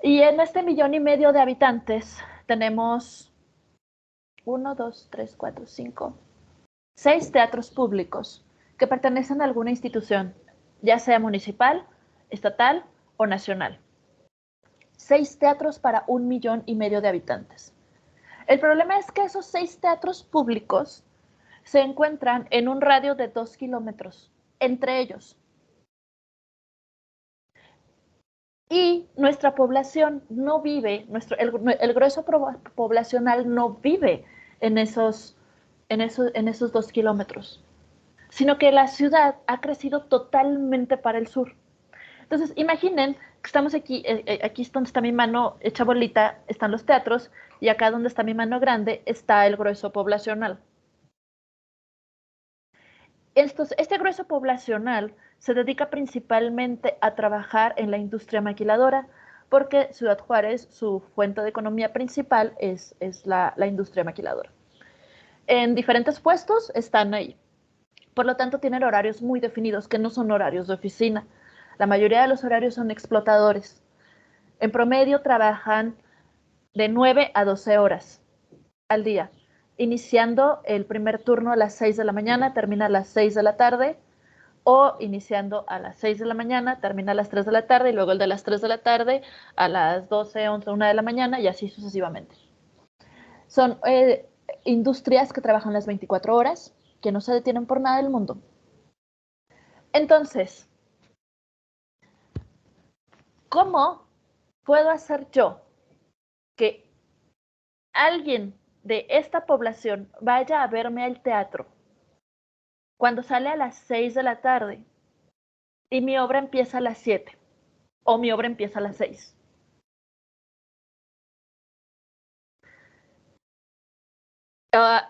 Y en este 1,5 millones de habitantes tenemos 1, 2, 3, 4, 5, 6 teatros públicos que pertenecen a alguna institución, ya sea municipal, estatal o nacional. 6 teatros para 1,5 millones de habitantes. El problema es que esos 6 teatros públicos se encuentran en un radio de 2 kilómetros entre ellos. Y nuestra población no vive, el grueso poblacional no vive en esos 2 kilómetros, sino que la ciudad ha crecido totalmente para el sur. Entonces, imaginen que estamos aquí es donde está mi mano hecha bolita, están los teatros, y acá donde está mi mano grande está el grueso poblacional. Este grueso poblacional se dedica principalmente a trabajar en la industria maquiladora, porque Ciudad Juárez, su fuente de economía principal es la industria maquiladora. En diferentes puestos están ahí. Por lo tanto, tienen horarios muy definidos, que no son horarios de oficina. La mayoría de los horarios son explotadores. En promedio trabajan de 9 a 12 horas al día, iniciando el primer turno a las 6 de la mañana, termina a las 6 de la tarde, o iniciando a las 6 de la mañana, termina a las 3 de la tarde, y luego el de las 3 de la tarde a las 12, 11, 1 de la mañana, y así sucesivamente. Son industrias que trabajan las 24 horas, que no se detienen por nada del mundo. Entonces, ¿cómo puedo hacer yo que alguien de esta población vaya a verme al teatro cuando sale a las 6 de la tarde y mi obra empieza a las 7 o mi obra empieza a las 6?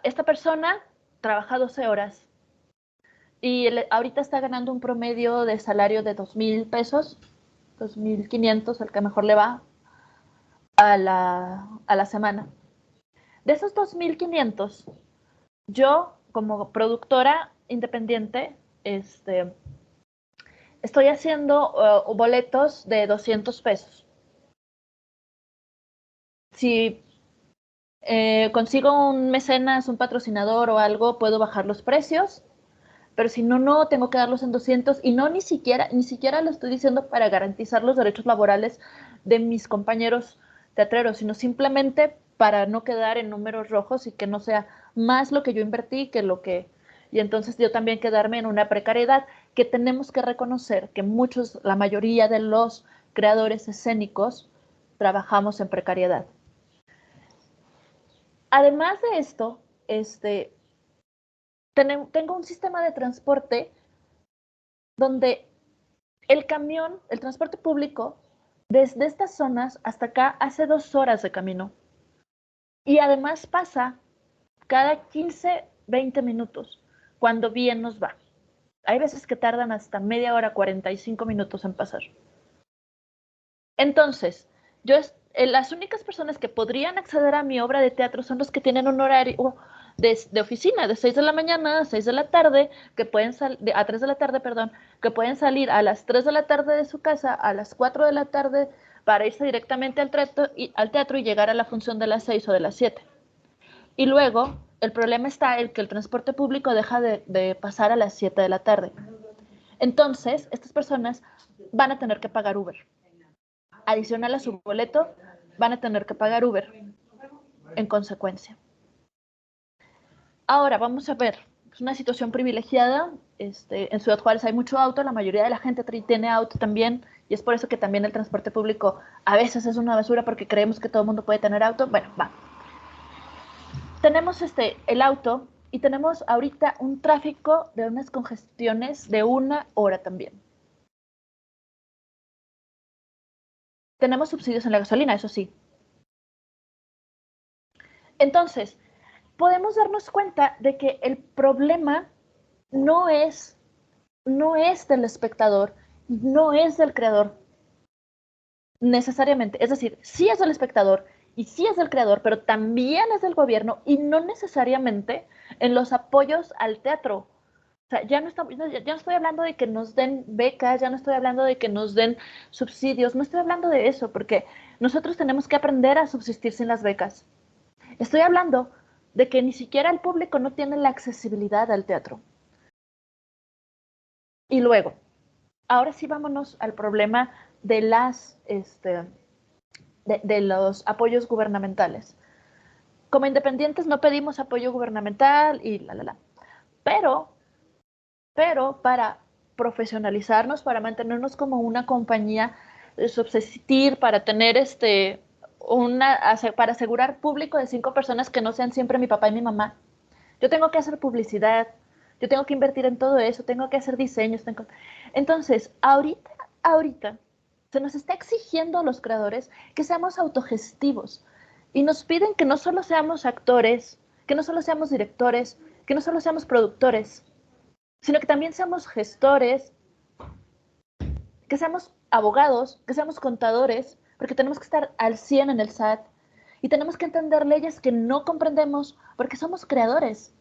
Esta persona trabaja 12 horas y ahorita está ganando un promedio de salario de 2,000 pesos, 2,500, el que mejor le va, a la semana. De esos 2,500, yo como productora independiente, estoy haciendo boletos de 200 pesos. Si consigo un mecenas, un patrocinador o algo, puedo bajar los precios, pero si no, tengo que darlos en 200, y no ni siquiera lo estoy diciendo para garantizar los derechos laborales de mis compañeros teatreros, sino simplemente para no quedar en números rojos y que no sea más lo que yo invertí y entonces yo también quedarme en una precariedad que tenemos que reconocer que la mayoría de los creadores escénicos trabajamos en precariedad. Además de esto, tengo un sistema de transporte donde el transporte público, desde estas zonas hasta acá, hace 2 horas de camino. Y además pasa cada 15, 20 minutos, cuando bien nos va. Hay veces que tardan hasta media hora, 45 minutos en pasar. Entonces, las únicas personas que podrían acceder a mi obra de teatro son los que tienen un horario de oficina, de 6 de la mañana a 6 de la tarde, que pueden a 3 de la tarde, perdón, que pueden salir a las 3 de la tarde de su casa, a las 4 de la tarde, para irse directamente al teatro y llegar a la función de las 6 o de las 7. Y luego, el problema está en que el transporte público deja de pasar a las 7 de la tarde. Entonces, estas personas van a tener que pagar Uber. Adicional a su boleto, van a tener que pagar Uber en consecuencia. Ahora, vamos a ver, es una situación privilegiada. En Ciudad Juárez hay mucho auto, la mayoría de la gente tiene auto también, y es por eso que también el transporte público a veces es una basura porque creemos que todo el mundo puede tener auto. Bueno, va. Tenemos el auto y tenemos ahorita un tráfico de unas congestiones de 1 hora también. Tenemos subsidios en la gasolina, eso sí. Entonces, podemos darnos cuenta de que el problema no es del espectador, no es del creador necesariamente. Es decir, sí es del espectador y sí es del creador, pero también es del gobierno y no necesariamente en los apoyos al teatro. O sea, ya no estoy hablando de que nos den becas, ya no estoy hablando de que nos den subsidios, no estoy hablando de eso, porque nosotros tenemos que aprender a subsistir sin las becas. Estoy hablando de que ni siquiera el público no tiene la accesibilidad al teatro. Y luego, ahora sí vámonos al problema de los apoyos gubernamentales. Como independientes no pedimos apoyo gubernamental y Pero para profesionalizarnos, para mantenernos como una compañía, subsistir, para tener para asegurar público de 5 personas que no sean siempre mi papá y mi mamá. Yo tengo que hacer publicidad, yo tengo que invertir en todo eso, tengo que hacer diseños. Entonces, ahorita se nos está exigiendo a los creadores que seamos autogestivos y nos piden que no solo seamos actores, que no solo seamos directores, que no solo seamos productores, sino que también seamos gestores, que seamos abogados, que seamos contadores, porque tenemos que estar al 100 en el SAT y tenemos que entender leyes que no comprendemos porque somos creadores.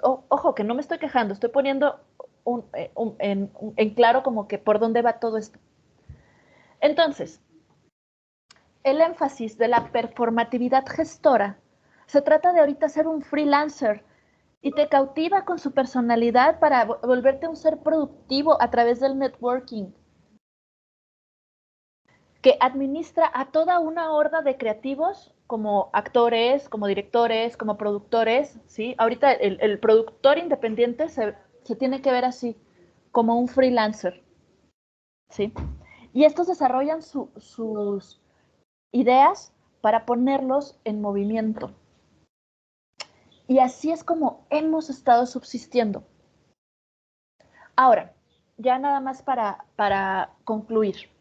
Ojo, que no me estoy quejando, estoy poniendo en claro como que por dónde va todo esto. Entonces, el énfasis de la performatividad gestora se trata de ahorita ser un freelancer y te cautiva con su personalidad para volverte un ser productivo a través del networking, que administra a toda una horda de creativos como actores, como directores, como productores, ¿sí? Ahorita el productor independiente se tiene que ver así, como un freelancer, ¿sí? Y estos desarrollan sus ideas para ponerlos en movimiento. Y así es como hemos estado subsistiendo. Ahora, ya nada más para concluir.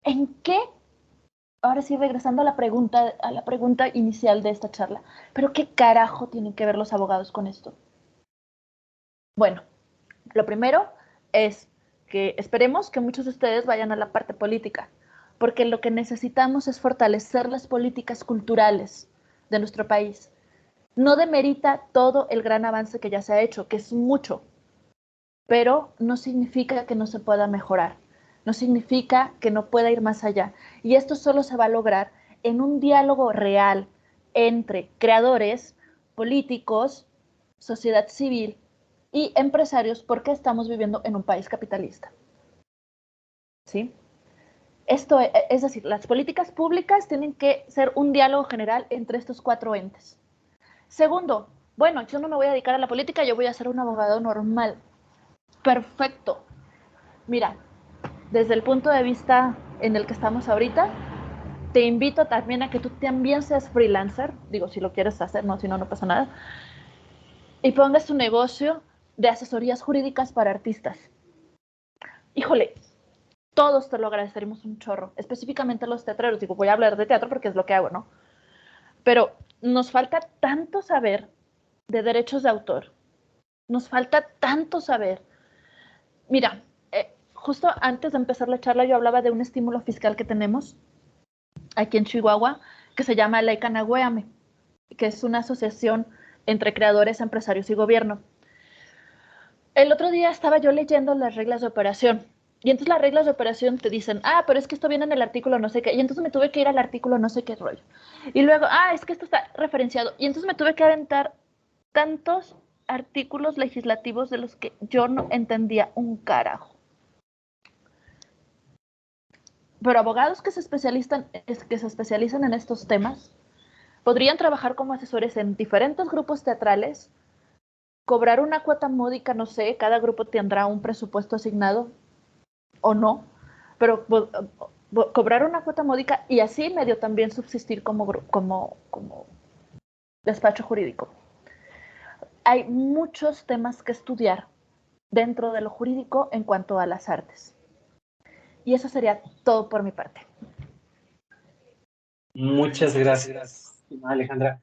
¿En qué? Ahora sí, regresando a la pregunta inicial de esta charla. ¿Pero qué carajo tienen que ver los abogados con esto? Bueno, lo primero es que esperemos que muchos de ustedes vayan a la parte política, porque lo que necesitamos es fortalecer las políticas culturales de nuestro país. No demerita todo el gran avance que ya se ha hecho, que es mucho, pero no significa que no se pueda mejorar, no significa que no pueda ir más allá. Y esto solo se va a lograr en un diálogo real entre creadores, políticos, sociedad civil y empresarios, porque estamos viviendo en un país capitalista. ¿Sí? Esto es decir, las políticas públicas tienen que ser un diálogo general entre estos 4 entes. Segundo, bueno, yo no me voy a dedicar a la política, yo voy a ser un abogado normal. Perfecto. Mira, desde el punto de vista en el que estamos ahorita, te invito también a que tú también seas freelancer, digo, si lo quieres hacer, no, si no, no pasa nada, y pongas tu negocio de asesorías jurídicas para artistas. Híjole, todos te lo agradeceremos un chorro, específicamente los teatreros. Digo, voy a hablar de teatro porque es lo que hago, ¿no? Pero nos falta tanto saber de derechos de autor. Nos falta tanto saber. Mira, justo antes de empezar la charla yo hablaba de un estímulo fiscal que tenemos aquí en Chihuahua que se llama Ley Canagüéame. que es una asociación entre creadores, empresarios y gobierno. El otro día estaba yo leyendo las reglas de operación. Y entonces las reglas de operación te dicen, pero es que esto viene en el artículo no sé qué. Y entonces me tuve que ir al artículo no sé qué rollo. Y luego, es que esto está referenciado. Y entonces me tuve que aventar tantos artículos legislativos de los que yo no entendía un carajo. Pero abogados que se especializan en estos temas podrían trabajar como asesores en diferentes grupos teatrales, cobrar una cuota módica, no sé, cada grupo tendrá un presupuesto asignado o no, pero cobrar una cuota módica y así medio también subsistir como despacho jurídico. Hay muchos temas que estudiar dentro de lo jurídico en cuanto a las artes. Y eso sería todo por mi parte. Muchas gracias, Alejandra.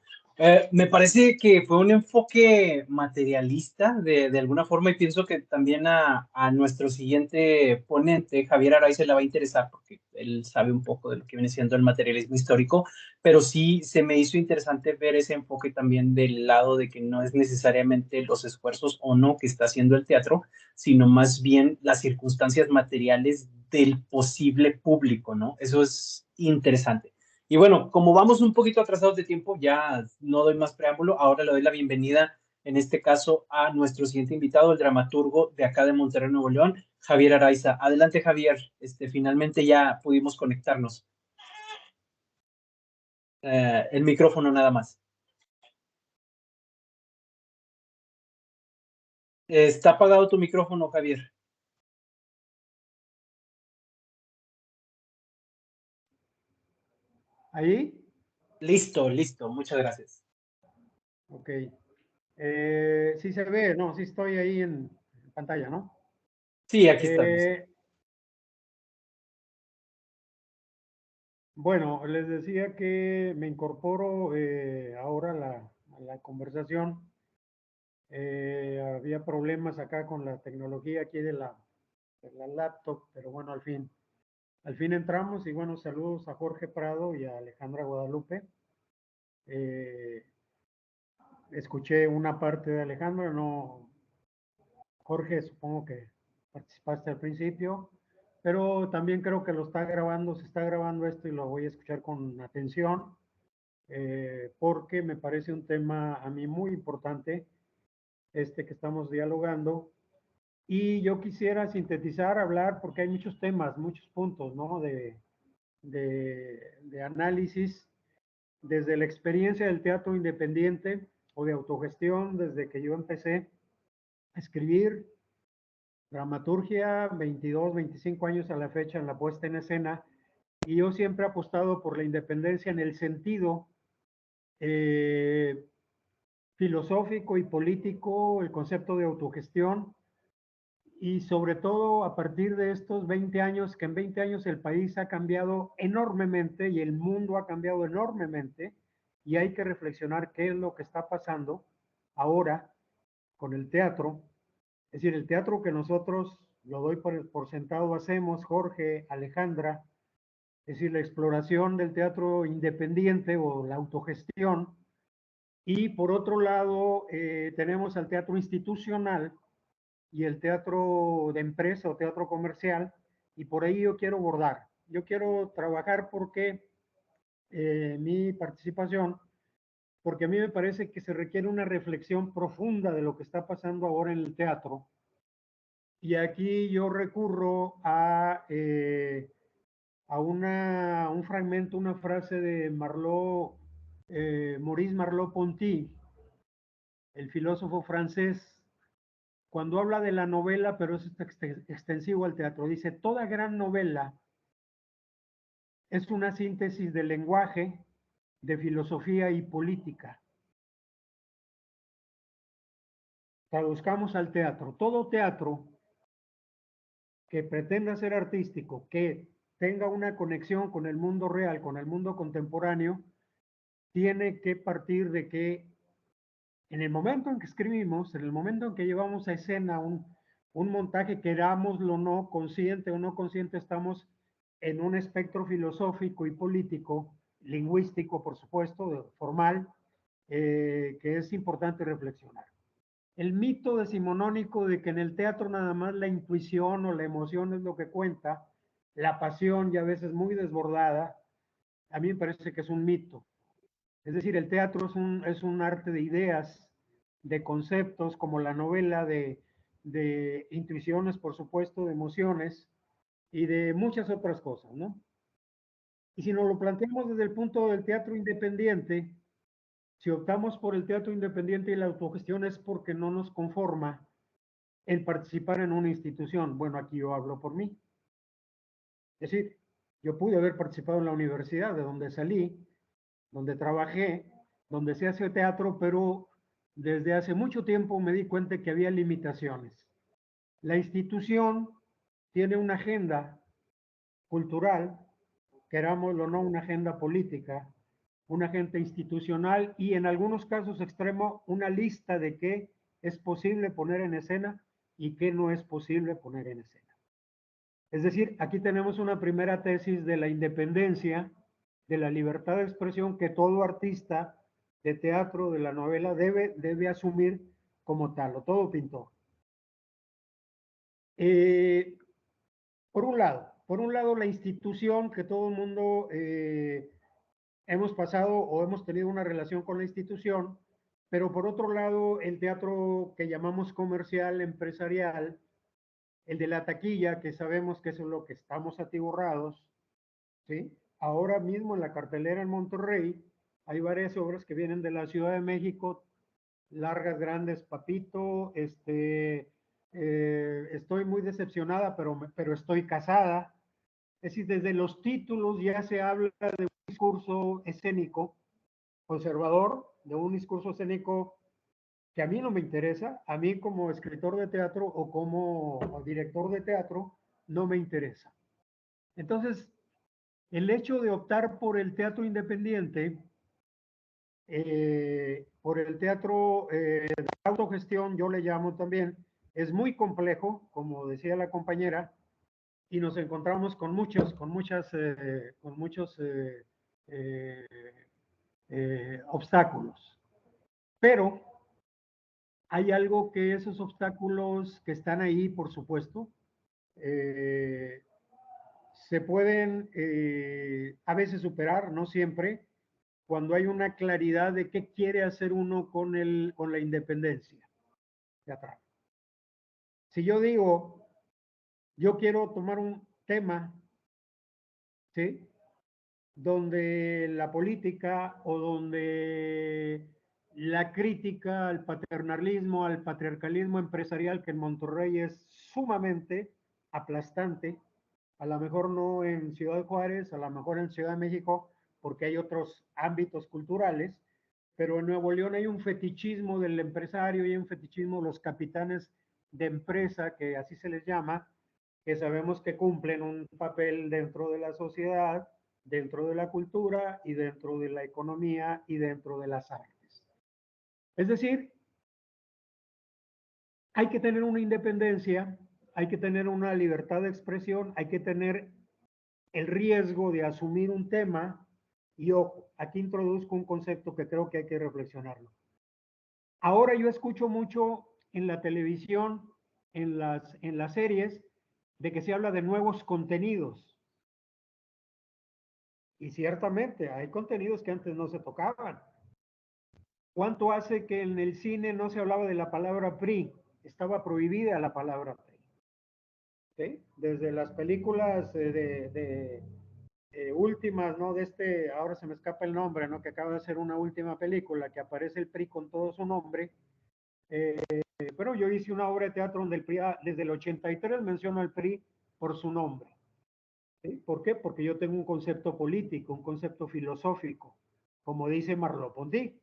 Me parece que fue un enfoque materialista de alguna forma, y pienso que también a nuestro siguiente ponente, Javier Araiza, le va a interesar porque él sabe un poco de lo que viene siendo el materialismo histórico, pero sí se me hizo interesante ver ese enfoque también del lado de que no es necesariamente los esfuerzos o no que está haciendo el teatro, sino más bien las circunstancias materiales del posible público, ¿no? Eso es interesante. Y bueno, como vamos un poquito atrasados de tiempo, ya no doy más preámbulo. Ahora le doy la bienvenida, en este caso, a nuestro siguiente invitado, el dramaturgo de acá de Monterrey, Nuevo León, Javier Araiza. Adelante, Javier. Finalmente ya pudimos conectarnos. El micrófono nada más. Está apagado tu micrófono, Javier. ¿Ahí? Listo, listo. Muchas gracias. Ok. Sí se ve, no, sí estoy ahí en pantalla, ¿no? Sí, aquí estamos. Bueno, les decía que me incorporo ahora a la conversación. Había problemas acá con la tecnología aquí de la laptop, pero bueno, al fin entramos y bueno, saludos a Jorge Prado y a Alejandra Guadalupe. Escuché una parte de Alejandra, no, Jorge, supongo que participaste al principio, pero también creo que lo está grabando, se está grabando esto y lo voy a escuchar con atención, porque me parece un tema a mí muy importante, que estamos dialogando. Y yo quisiera sintetizar, hablar, porque hay muchos temas, muchos puntos, ¿no? De análisis, desde la experiencia del teatro independiente o de autogestión, desde que yo empecé a escribir, dramaturgia, 22, 25 años a la fecha en la puesta en escena, y yo siempre he apostado por la independencia en el sentido filosófico y político, el concepto de autogestión, y sobre todo a partir de estos 20 años, que en 20 años el país ha cambiado enormemente y el mundo ha cambiado enormemente, y hay que reflexionar qué es lo que está pasando ahora con el teatro. Es decir, el teatro que nosotros, lo doy por sentado, hacemos, Jorge, Alejandra, es decir, la exploración del teatro independiente o la autogestión. Y por otro lado, tenemos al teatro institucional y el teatro de empresa o teatro comercial, y por ahí yo quiero abordar. Yo quiero trabajar porque mi participación, porque a mí me parece que se requiere una reflexión profunda de lo que está pasando ahora en el teatro. Y aquí yo recurro a un fragmento, una frase de Maurice Merleau-Ponty, el filósofo francés, cuando habla de la novela, pero es extensivo al teatro. Dice, toda gran novela es una síntesis de lenguaje, de filosofía y política. Traduzcamos al teatro. Todo teatro que pretenda ser artístico, que tenga una conexión con el mundo real, con el mundo contemporáneo, tiene que partir de que en el momento en que escribimos, en el momento en que llevamos a escena un montaje, querámoslo o no, consciente o no consciente, estamos en un espectro filosófico y político, lingüístico, por supuesto, formal, que es importante reflexionar. El mito decimonónico de que en el teatro nada más la intuición o la emoción es lo que cuenta, la pasión ya a veces muy desbordada, a mí me parece que es un mito. Es decir, el teatro es un arte de ideas, de conceptos, como la novela, de intuiciones, por supuesto, de emociones y de muchas otras cosas, ¿no? Y si nos lo planteamos desde el punto del teatro independiente, si optamos por el teatro independiente y la autogestión es porque no nos conforma el participar en una institución. Bueno, aquí yo hablo por mí. Es decir, yo pude haber participado en la universidad de donde salí, donde trabajé, donde se hace teatro, pero desde hace mucho tiempo me di cuenta que había limitaciones. La institución tiene una agenda cultural, querámoslo o no, una agenda política, una agenda institucional y en algunos casos extremo una lista de qué es posible poner en escena y qué no es posible poner en escena. Es decir, aquí tenemos una primera tesis de la independencia, de la libertad de expresión que todo artista de teatro, de la novela, debe asumir como tal, o todo pintor. Por un lado, la institución que todo el mundo hemos pasado o hemos tenido una relación con la institución, pero por otro lado, el teatro que llamamos comercial, empresarial, el de la taquilla, que sabemos que eso es lo que estamos atiborrados, ¿sí? Ahora mismo en la cartelera en Monterrey hay varias obras que vienen de la Ciudad de México, largas, grandes, Papito, estoy muy decepcionada, pero estoy casada. Es decir, desde los títulos ya se habla de un discurso escénico conservador, de un discurso escénico que a mí no me interesa, a mí como escritor de teatro o como director de teatro, no me interesa. Entonces, el hecho de optar por el teatro independiente, por el teatro de autogestión, yo le llamo también, es muy complejo, como decía la compañera, y nos encontramos con muchos eh, obstáculos. Pero hay algo que esos obstáculos que están ahí, por supuesto, eh, se pueden a veces superar, no siempre, cuando hay una claridad de qué quiere hacer uno con la independencia teatral. Si yo digo, yo quiero tomar un tema, ¿sí? Donde la política o donde la crítica al paternalismo, al patriarcalismo empresarial, que en Monterrey es sumamente aplastante, a lo mejor no en Ciudad Juárez, a lo mejor en Ciudad de México, porque hay otros ámbitos culturales, pero en Nuevo León hay un fetichismo del empresario y hay un fetichismo de los capitanes de empresa, que así se les llama, que sabemos que cumplen un papel dentro de la sociedad, dentro de la cultura y dentro de la economía y dentro de las artes. Es decir, hay que tener una independencia, hay que tener una libertad de expresión, hay que tener el riesgo de asumir un tema y ojo, aquí introduzco un concepto que creo que hay que reflexionarlo. Ahora yo escucho mucho en la televisión, en las series, de que se habla de nuevos contenidos. Y ciertamente hay contenidos que antes no se tocaban. ¿Cuánto hace que en el cine no se hablaba de la palabra PRI? Estaba prohibida la palabra PRI. ¿Sí? Desde las películas últimas, ¿no? Ahora se me escapa el nombre, ¿no? Que acaba de hacer una última película que aparece el PRI con todo su nombre. Pero yo hice una obra de teatro donde el PRI, desde el 83 menciono al PRI por su nombre. ¿Sí? ¿Por qué? Porque yo tengo un concepto político, un concepto filosófico, como dice Merleau-Ponty.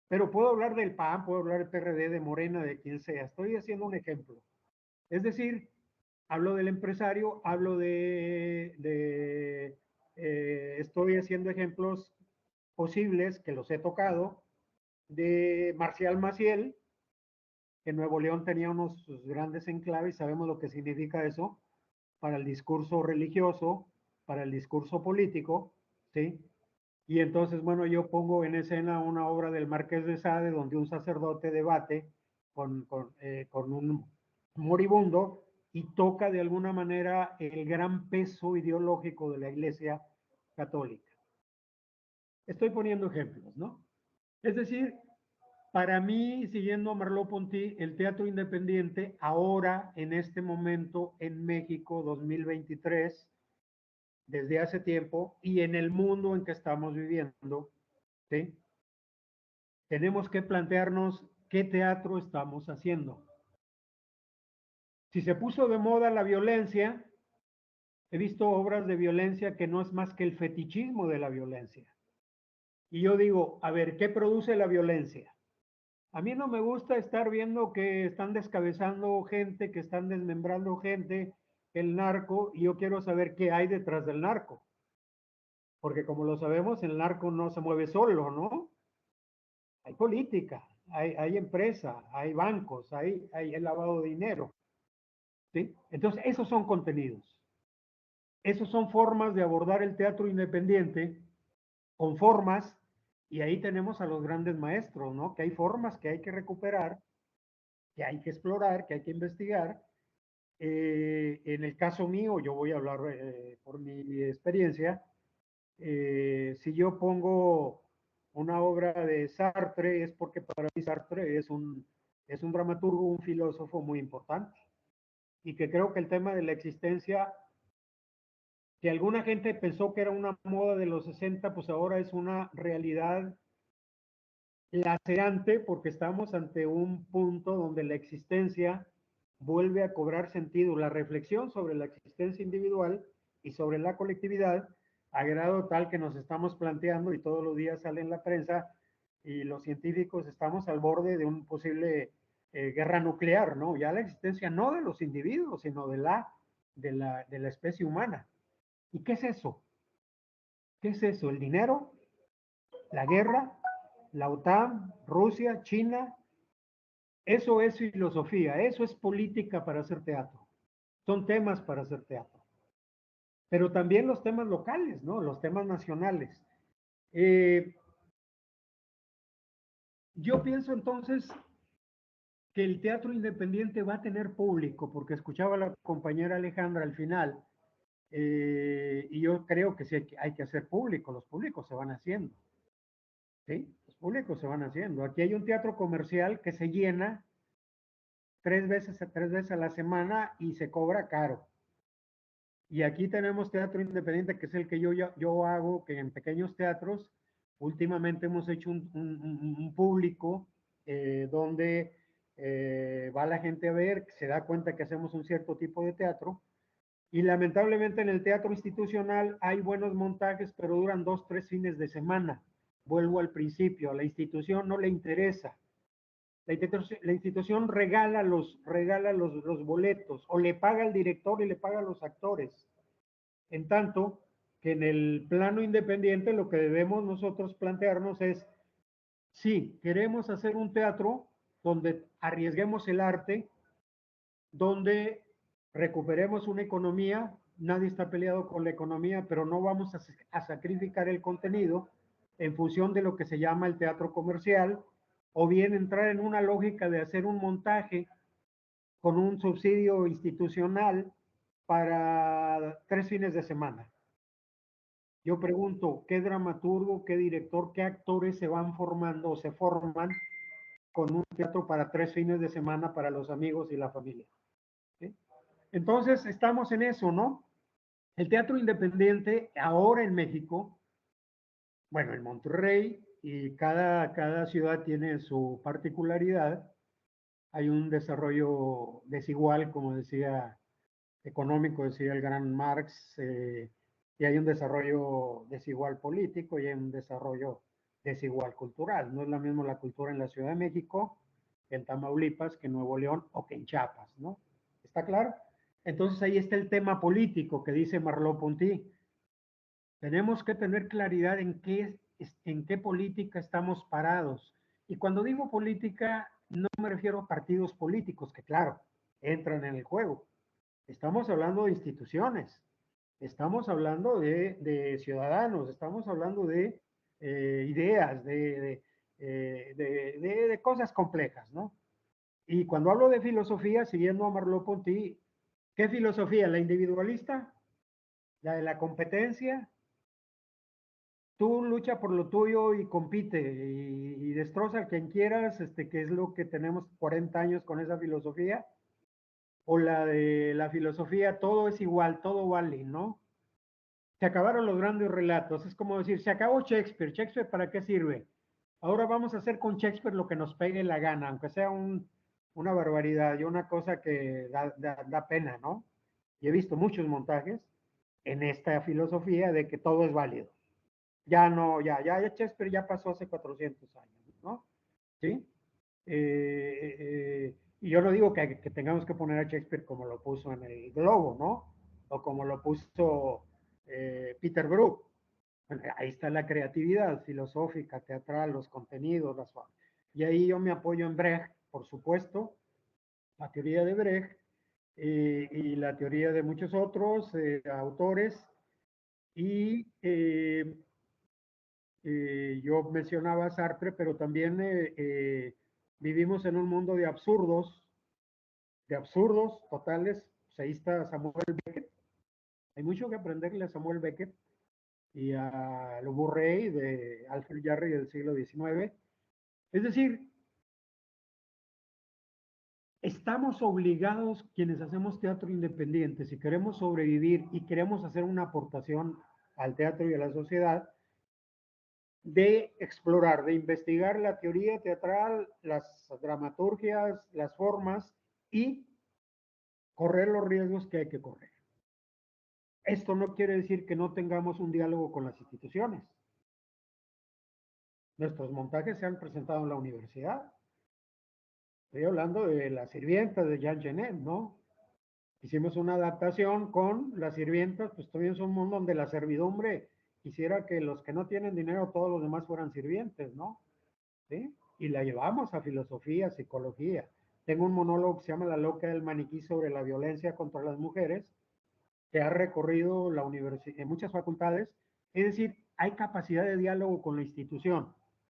Pero puedo hablar del PAN, puedo hablar del PRD, de Morena, de quien sea. Estoy haciendo un ejemplo. Es decir, hablo del empresario, hablo estoy haciendo ejemplos posibles que los he tocado, de Marcial Maciel, que en Nuevo León tenía unos grandes enclaves, sabemos lo que significa eso para el discurso religioso, para el discurso político, ¿sí? Y entonces, bueno, yo pongo en escena una obra del Marqués de Sade donde un sacerdote debate con un moribundo y toca de alguna manera el gran peso ideológico de la Iglesia Católica. Estoy poniendo ejemplos, ¿no? Es decir, para mí, siguiendo a Merleau-Ponty, el teatro independiente ahora, en este momento, en México 2023, desde hace tiempo, y en el mundo en que estamos viviendo, ¿sí? Tenemos que plantearnos qué teatro estamos haciendo. Si se puso de moda la violencia, he visto obras de violencia que no es más que el fetichismo de la violencia. Y yo digo, a ver, ¿qué produce la violencia? A mí no me gusta estar viendo que están descabezando gente, que están desmembrando gente, el narco, y yo quiero saber qué hay detrás del narco. Porque como lo sabemos, el narco no se mueve solo, ¿no? Hay política, hay empresa, hay bancos, hay el lavado de dinero, ¿sí? Entonces, esos son contenidos. Esos son formas de abordar el teatro independiente con formas, y ahí tenemos a los grandes maestros, ¿no? Que hay formas que hay que recuperar, que hay que explorar, que hay que investigar. En el caso mío, yo voy a hablar por mi experiencia, si yo pongo una obra de Sartre es porque para mí Sartre es un dramaturgo, un filósofo muy importante y que creo que el tema de la existencia, que alguna gente pensó que era una moda de los 60, pues ahora es una realidad lacerante porque estamos ante un punto donde la existencia vuelve a cobrar sentido, la reflexión sobre la existencia individual y sobre la colectividad, a grado tal que nos estamos planteando, y todos los días sale en la prensa, y los científicos estamos al borde de un posible guerra nuclear, ¿no? Ya la existencia no de los individuos, sino de la especie humana. ¿Y qué es eso? ¿Qué es eso? ¿El dinero? ¿La guerra? ¿La OTAN? ¿Rusia? ¿China? Eso es filosofía, eso es política para hacer teatro. Son temas para hacer teatro. Pero también los temas locales, ¿no? Los temas nacionales. Yo pienso entonces que el teatro independiente va a tener público, porque escuchaba a la compañera Alejandra al final, y yo creo que sí hay que hacer público, los públicos se van haciendo, ¿sí? Los públicos se van haciendo. Aquí hay un teatro comercial que se llena tres veces a la semana y se cobra caro. Y aquí tenemos teatro independiente, que es el que yo hago, que en pequeños teatros, últimamente hemos hecho un público donde va la gente a ver, se da cuenta que hacemos un cierto tipo de teatro. Y lamentablemente en el teatro institucional hay buenos montajes, pero duran 2, 3 fines de semana. Vuelvo al principio, a la institución no le interesa. La institución regala los boletos, o le paga al director y le paga a los actores. En tanto que en el plano independiente lo que debemos nosotros plantearnos es, sí, queremos hacer un teatro donde arriesguemos el arte, donde recuperemos una economía, nadie está peleado con la economía, pero no vamos a sacrificar el contenido en función de lo que se llama el teatro comercial, o bien entrar en una lógica de hacer un montaje con un subsidio institucional para 3 fines de semana. Yo pregunto, ¿qué dramaturgo, qué director, qué actores se van formando o se forman con un teatro para 3 fines de semana para los amigos y la familia? ¿Sí? Entonces, estamos en eso, ¿no? El teatro independiente ahora en México, bueno, en Monterrey, y cada ciudad tiene su particularidad. Hay un desarrollo desigual, como decía, económico, decía el gran Marx, y hay un desarrollo desigual político y hay un desarrollo desigual cultural. No es la misma la cultura en la Ciudad de México, que en Tamaulipas, que en Nuevo León o que en Chiapas, ¿no? ¿Está claro? Entonces ahí está el tema político que dice Merleau-Ponty. Tenemos que tener claridad en qué política estamos parados. Y cuando digo política, no me refiero a partidos políticos, que claro, entran en el juego. Estamos hablando de instituciones, estamos hablando de ciudadanos, estamos hablando de ideas, de cosas complejas, ¿no? Y cuando hablo de filosofía, siguiendo a Merleau-Ponty, ¿qué filosofía? ¿La individualista? ¿La de la competencia? Tú lucha por lo tuyo y compite y destroza a quien quieras, que es lo que tenemos 40 años con esa filosofía, o la de la filosofía, todo es igual, todo vale, ¿no? Se acabaron los grandes relatos, es como decir, se acabó Shakespeare, ¿Shakespeare para qué sirve? Ahora vamos a hacer con Shakespeare lo que nos pegue la gana, aunque sea una barbaridad y una cosa que da pena, ¿no? Y he visto muchos montajes en esta filosofía de que todo es válido. Ya no, ya Shakespeare ya pasó hace 400 años, ¿no? ¿Sí? Y yo no digo que tengamos que poner a Shakespeare como lo puso en el Globo, ¿no? O como lo puso Peter Brook. Bueno, ahí está la creatividad filosófica, teatral, los contenidos, las formas. Y ahí yo me apoyo en Brecht, por supuesto, la teoría de Brecht y la teoría de muchos otros autores. Y yo mencionaba a Sartre, pero también vivimos en un mundo de absurdos totales. Pues ahí está Samuel Beckett. Hay mucho que aprenderle a Samuel Beckett y a Le Bourrey de Alfred Jarry del siglo XIX. Es decir, estamos obligados, quienes hacemos teatro independiente, si queremos sobrevivir y queremos hacer una aportación al teatro y a la sociedad, de explorar, de investigar la teoría teatral, las dramaturgias, las formas y correr los riesgos que hay que correr. Esto no quiere decir que no tengamos un diálogo con las instituciones. Nuestros montajes se han presentado en la universidad. Estoy hablando de La Sirvienta de Jean Genet, ¿no? Hicimos una adaptación con Las Sirvientas, pues todavía es un mundo donde la servidumbre quisiera que los que no tienen dinero, todos los demás fueran sirvientes, ¿no? ¿Sí? Y la llevamos a filosofía, psicología. Tengo un monólogo que se llama La loca del maniquí sobre la violencia contra las mujeres, que ha recorrido la universidad en muchas facultades. Es decir, hay capacidad de diálogo con la institución,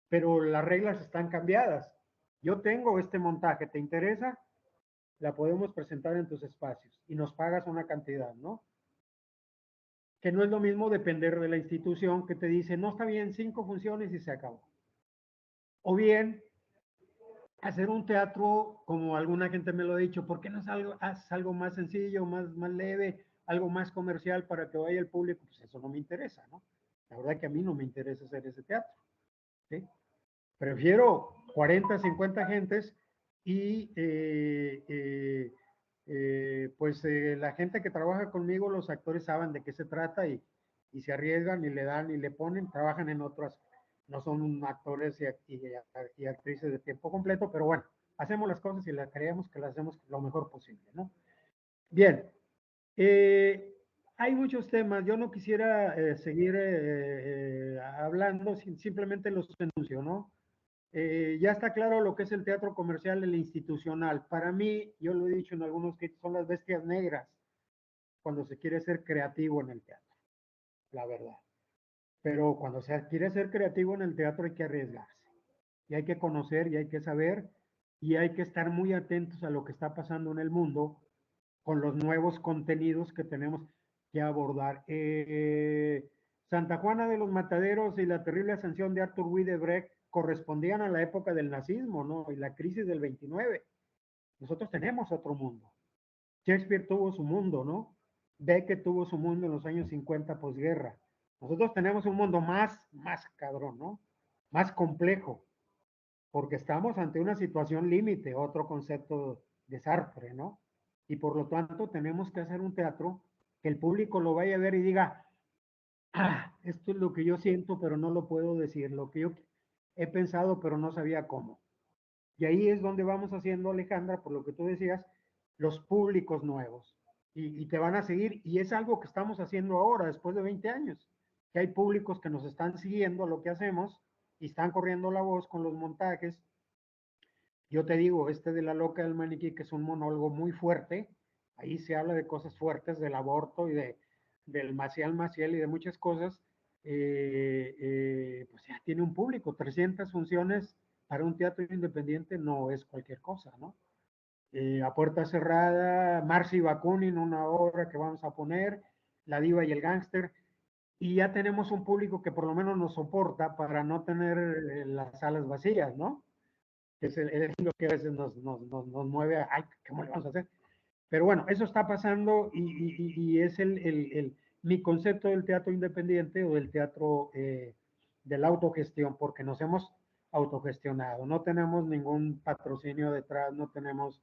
pero las reglas están cambiadas. Yo tengo este montaje, ¿te interesa? La podemos presentar en tus espacios y nos pagas una cantidad, ¿no? Que no es lo mismo depender de la institución que te dice, no está bien, 5 funciones y se acabó. O bien, hacer un teatro, como alguna gente me lo ha dicho, ¿por qué no haces algo más sencillo, más leve, algo más comercial para que vaya el público? Pues eso no me interesa, ¿no? La verdad que a mí no me interesa hacer ese teatro, ¿sí? Prefiero 40, 50 gentes y la gente que trabaja conmigo, los actores saben de qué se trata y se arriesgan y le dan y le ponen, trabajan en otras, no son actores y actrices de tiempo completo, pero bueno, hacemos las cosas y las creemos que las hacemos lo mejor posible, ¿no? Bien, hay muchos temas, yo no quisiera seguir hablando, simplemente los denuncio, ¿no? Ya está claro lo que es el teatro comercial, el institucional. Para mí, yo lo he dicho en algunos que son las bestias negras cuando se quiere ser creativo en el teatro, la verdad. Pero cuando se quiere ser creativo en el teatro hay que arriesgarse. Y hay que conocer y hay que saber y hay que estar muy atentos a lo que está pasando en el mundo con los nuevos contenidos que tenemos que abordar. Santa Juana de los Mataderos y la terrible ascensión de Arthur Wiedebrecht correspondían a la época del nazismo, ¿no? Y la crisis del 29. Nosotros tenemos otro mundo. Shakespeare tuvo su mundo, ¿no? Beckett tuvo su mundo en los años 50 posguerra. Nosotros tenemos un mundo más cabrón, ¿no? Más complejo, porque estamos ante una situación límite, otro concepto de Sartre, ¿no? Y por lo tanto tenemos que hacer un teatro que el público lo vaya a ver y diga, esto es lo que yo siento, pero no lo puedo decir, lo que yo he pensado, pero no sabía cómo. Y ahí es donde vamos haciendo, Alejandra, por lo que tú decías, los públicos nuevos. Y te van a seguir, y es algo que estamos haciendo ahora, después de 20 años, que hay públicos que nos están siguiendo lo que hacemos y están corriendo la voz con los montajes. Yo te digo, de La loca del maniquí, que es un monólogo muy fuerte, ahí se habla de cosas fuertes, del aborto y del Maciel y de muchas cosas, pues tiene un público. 300 funciones para un teatro independiente no es cualquier cosa, ¿no? A puerta cerrada, Marcy Bakunin, una obra que vamos a poner, La Diva y el Gángster, y ya tenemos un público que por lo menos nos soporta para no tener las salas vacías, ¿no? Que es lo que a veces nos mueve a, ay, ¿cómo le vamos a hacer? Pero bueno, eso está pasando y es mi concepto del teatro independiente o del teatro de la autogestión, porque nos hemos autogestionado. No tenemos ningún patrocinio detrás, no tenemos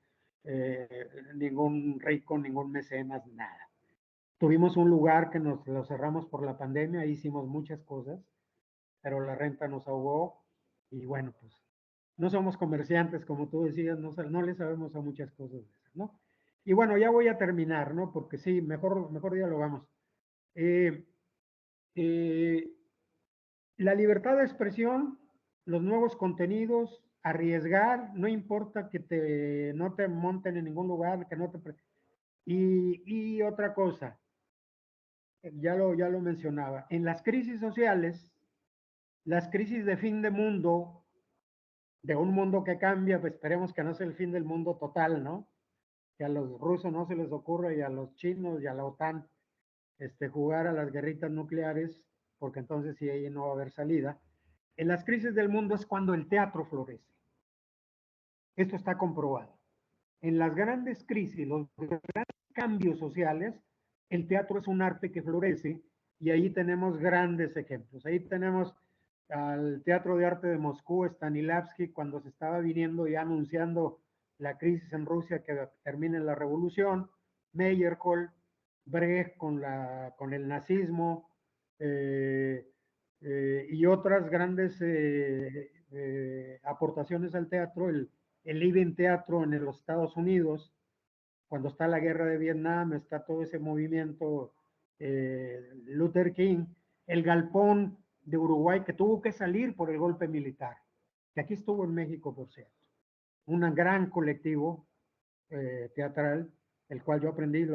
ningún rico, ningún mecenas, nada. Tuvimos un lugar que nos lo cerramos por la pandemia, hicimos muchas cosas, pero la renta nos ahogó y bueno, pues no somos comerciantes, como tú decías, no le sabemos a muchas cosas, ¿no? Y bueno, ya voy a terminar, ¿no? Porque sí, mejor dialogamos. La libertad de expresión, los nuevos contenidos, arriesgar, no importa que no te monten en ningún lugar, que no te... Y otra cosa, ya lo mencionaba, en las crisis sociales, las crisis de fin de mundo, de un mundo que cambia, pues esperemos que no sea el fin del mundo total, ¿no? Que a los rusos no se les ocurra y a los chinos y a la OTAN jugar a las guerritas nucleares, porque entonces sí, ahí no va a haber salida. En las crisis del mundo es cuando el teatro florece. Esto está comprobado. En las grandes crisis, los grandes cambios sociales, el teatro es un arte que florece y ahí tenemos grandes ejemplos. Ahí tenemos al Teatro de Arte de Moscú, Stanislavski, cuando se estaba viniendo y anunciando la crisis en Rusia que termine la revolución, Meyerhold, Brecht con el nazismo y otras grandes aportaciones al teatro, el Living Teatro en los Estados Unidos, cuando está la guerra de Vietnam, está todo ese movimiento Luther King, el Galpón de Uruguay que tuvo que salir por el golpe militar, que aquí estuvo en México, por cierto. Un gran colectivo teatral, el cual yo aprendí,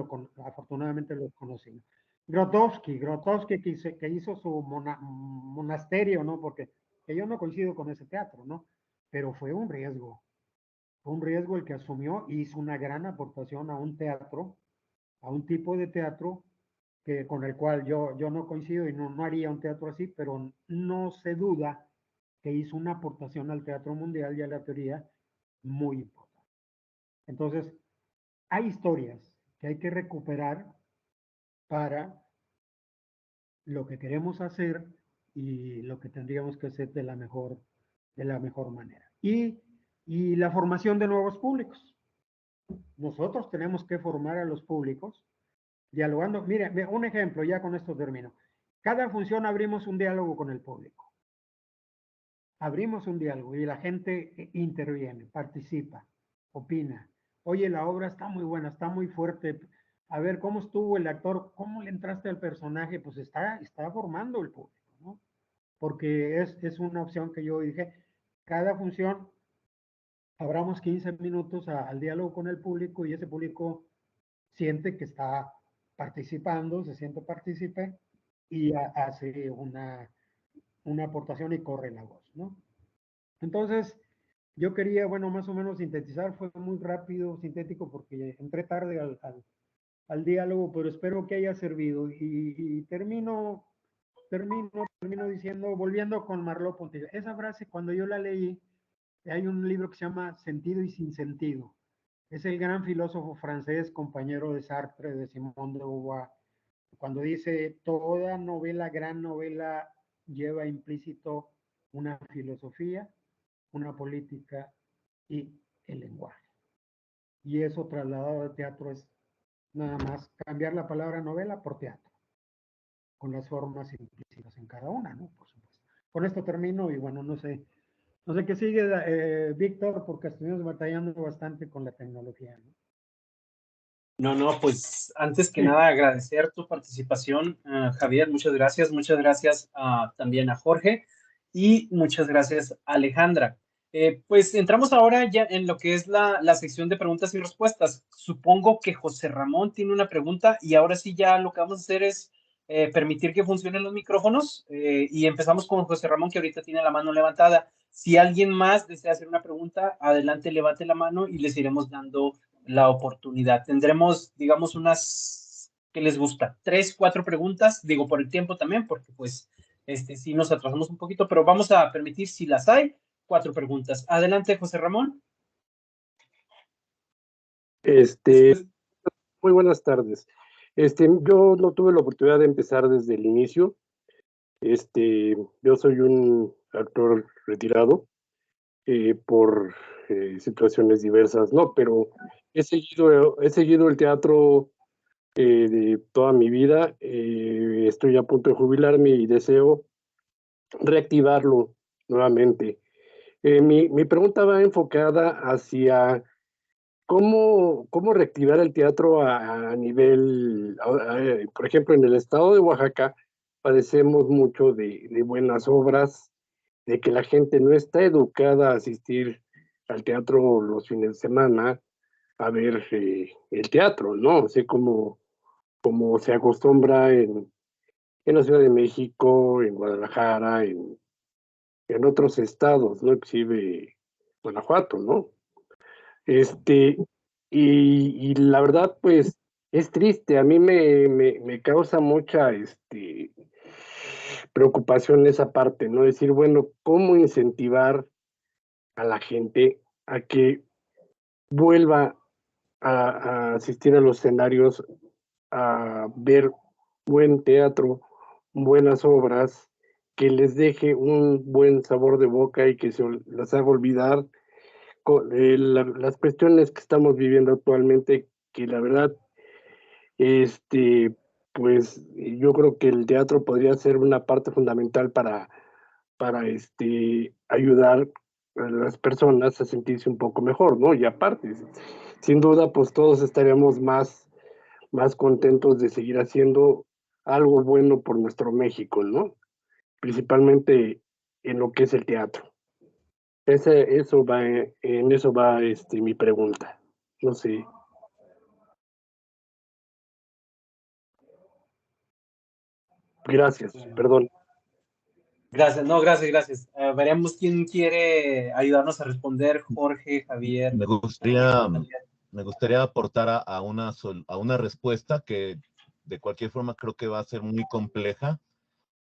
afortunadamente lo conocí. Grotowski que hizo su monasterio, ¿no? Porque yo no coincido con ese teatro, ¿no? Pero fue un riesgo el que asumió y hizo una gran aportación a un teatro, a un tipo de teatro con el cual yo no coincido y no haría un teatro así, pero no se duda que hizo una aportación al teatro mundial y a la teoría muy importante. Entonces, hay historias que hay que recuperar para lo que queremos hacer y lo que tendríamos que hacer de la mejor manera. Y la formación de nuevos públicos. Nosotros tenemos que formar a los públicos dialogando. Mire, un ejemplo, ya con esto termino. Cada función abrimos un diálogo con el público. Abrimos un diálogo y la gente interviene, participa, opina. Oye, la obra está muy buena, está muy fuerte. A ver, ¿cómo estuvo el actor? ¿Cómo le entraste al personaje? Pues está formando el público, ¿no? Porque es una opción que yo dije, cada función abramos 15 minutos al diálogo con el público y ese público siente que está participando, se siente partícipe y hace una aportación y corre la voz, ¿no? Entonces, yo quería, bueno, más o menos sintetizar, fue muy rápido, sintético, porque entré tarde al diálogo, pero espero que haya servido. Y termino diciendo, volviendo con Merleau-Ponty, esa frase cuando yo la leí, hay un libro que se llama Sentido y sin sentido. Es el gran filósofo francés, compañero de Sartre, de Simone de Beauvoir, cuando dice, toda novela, gran novela, lleva implícito una filosofía, una política y el lenguaje. Y eso trasladado al teatro es nada más cambiar la palabra novela por teatro, con las formas implícitas en cada una, ¿no? Por supuesto. Con esto termino y bueno, no sé qué sigue, Víctor, porque estuvimos batallando bastante con la tecnología, ¿no? No, pues antes que nada agradecer tu participación, Javier, muchas gracias también a Jorge y muchas gracias Alejandra. Pues entramos ahora ya en lo que es la sección de preguntas y respuestas. Supongo que José Ramón tiene una pregunta y ahora sí ya lo que vamos a hacer es permitir que funcionen los micrófonos y empezamos con José Ramón, que ahorita tiene la mano levantada. Si alguien más desea hacer una pregunta, adelante, levante la mano y les iremos dando la oportunidad. Tendremos, digamos, unas, ¿qué les gusta? 3, 4 preguntas, digo, por el tiempo también, porque pues sí nos atrasamos un poquito, pero vamos a permitir, si las hay, 4 preguntas. Adelante, José Ramón. Muy buenas tardes. Yo no tuve la oportunidad de empezar desde el inicio. Yo soy un actor retirado por situaciones diversas, ¿no? Pero he seguido el teatro de toda mi vida. Estoy a punto de jubilarme y deseo reactivarlo nuevamente. Mi pregunta va enfocada hacia cómo reactivar el teatro a nivel, por ejemplo, en el estado de Oaxaca padecemos mucho de buenas obras, de que la gente no está educada a asistir al teatro los fines de semana a ver el teatro, ¿no? O sea, como se acostumbra en la Ciudad de México, en Guadalajara, en otros estados, ¿no? Inclusive Guanajuato, ¿no? Y la verdad, pues, es triste. A mí me causa mucha preocupación esa parte, ¿no? Decir, bueno, ¿cómo incentivar a la gente a que vuelva a asistir a los escenarios, a ver buen teatro, buenas obras, que les deje un buen sabor de boca y que se las haga olvidar las cuestiones que estamos viviendo actualmente, que la verdad, pues yo creo que el teatro podría ser una parte fundamental para ayudar a las personas a sentirse un poco mejor, ¿no? Y aparte, sin duda, pues todos estaríamos más contentos de seguir haciendo algo bueno por nuestro México, ¿no? Principalmente en lo que es el teatro. En eso va mi pregunta. No sé. Gracias, perdón. Gracias, no, gracias. Veremos quién quiere ayudarnos a responder, Jorge, Javier. Me gustaría aportar a una respuesta que de cualquier forma creo que va a ser muy compleja,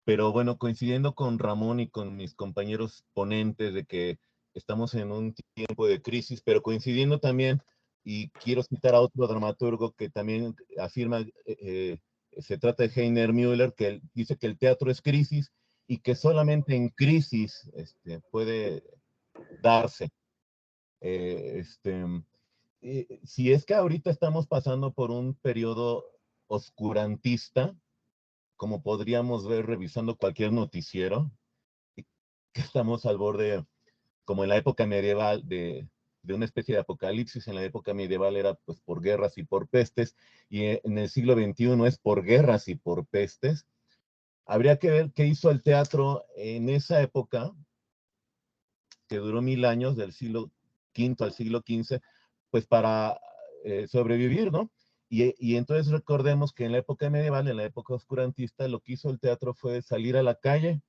pero bueno, coincidiendo con Ramón y con mis compañeros ponentes de que estamos en un tiempo de crisis, pero coincidiendo también, y quiero citar a otro dramaturgo que también afirma, se trata de Heiner Müller, que él dice que el teatro es crisis y que solamente en crisis puede darse. Si es que ahorita estamos pasando por un periodo oscurantista, como podríamos ver revisando cualquier noticiero, que estamos al borde, como en la época medieval, de una especie de apocalipsis. En la época medieval era pues por guerras y por pestes, y en el siglo XXI es por guerras y por pestes. Habría que ver qué hizo el teatro en esa época, que duró 1000 años, del siglo V al siglo XV, pues para sobrevivir, ¿no? Y entonces recordemos que en la época medieval, en la época oscurantista, lo que hizo el teatro fue salir a la calle.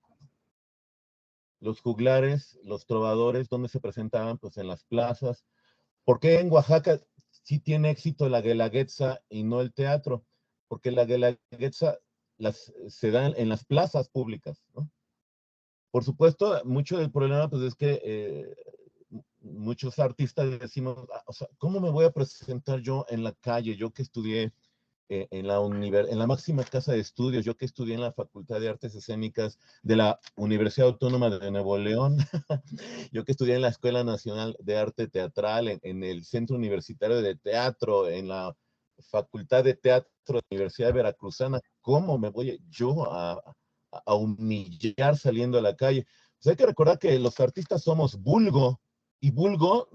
Los juglares, los trovadores, ¿dónde se presentaban? Pues en las plazas. ¿Por qué en Oaxaca sí tiene éxito la guelaguetza y no el teatro? Porque la guelaguetza se da en las plazas públicas, ¿no? Por supuesto, mucho del problema pues es que muchos artistas decimos, o sea, ¿cómo me voy a presentar yo en la calle? Yo que estudié en la máxima casa de estudios, yo que estudié en la Facultad de Artes Escénicas de la Universidad Autónoma de Nuevo León, yo que estudié en la Escuela Nacional de Arte Teatral, en el Centro Universitario de Teatro, en la Facultad de Teatro de la Universidad Veracruzana, ¿cómo me voy yo a humillar saliendo a la calle? Pues hay que recordar que los artistas somos vulgo, y vulgo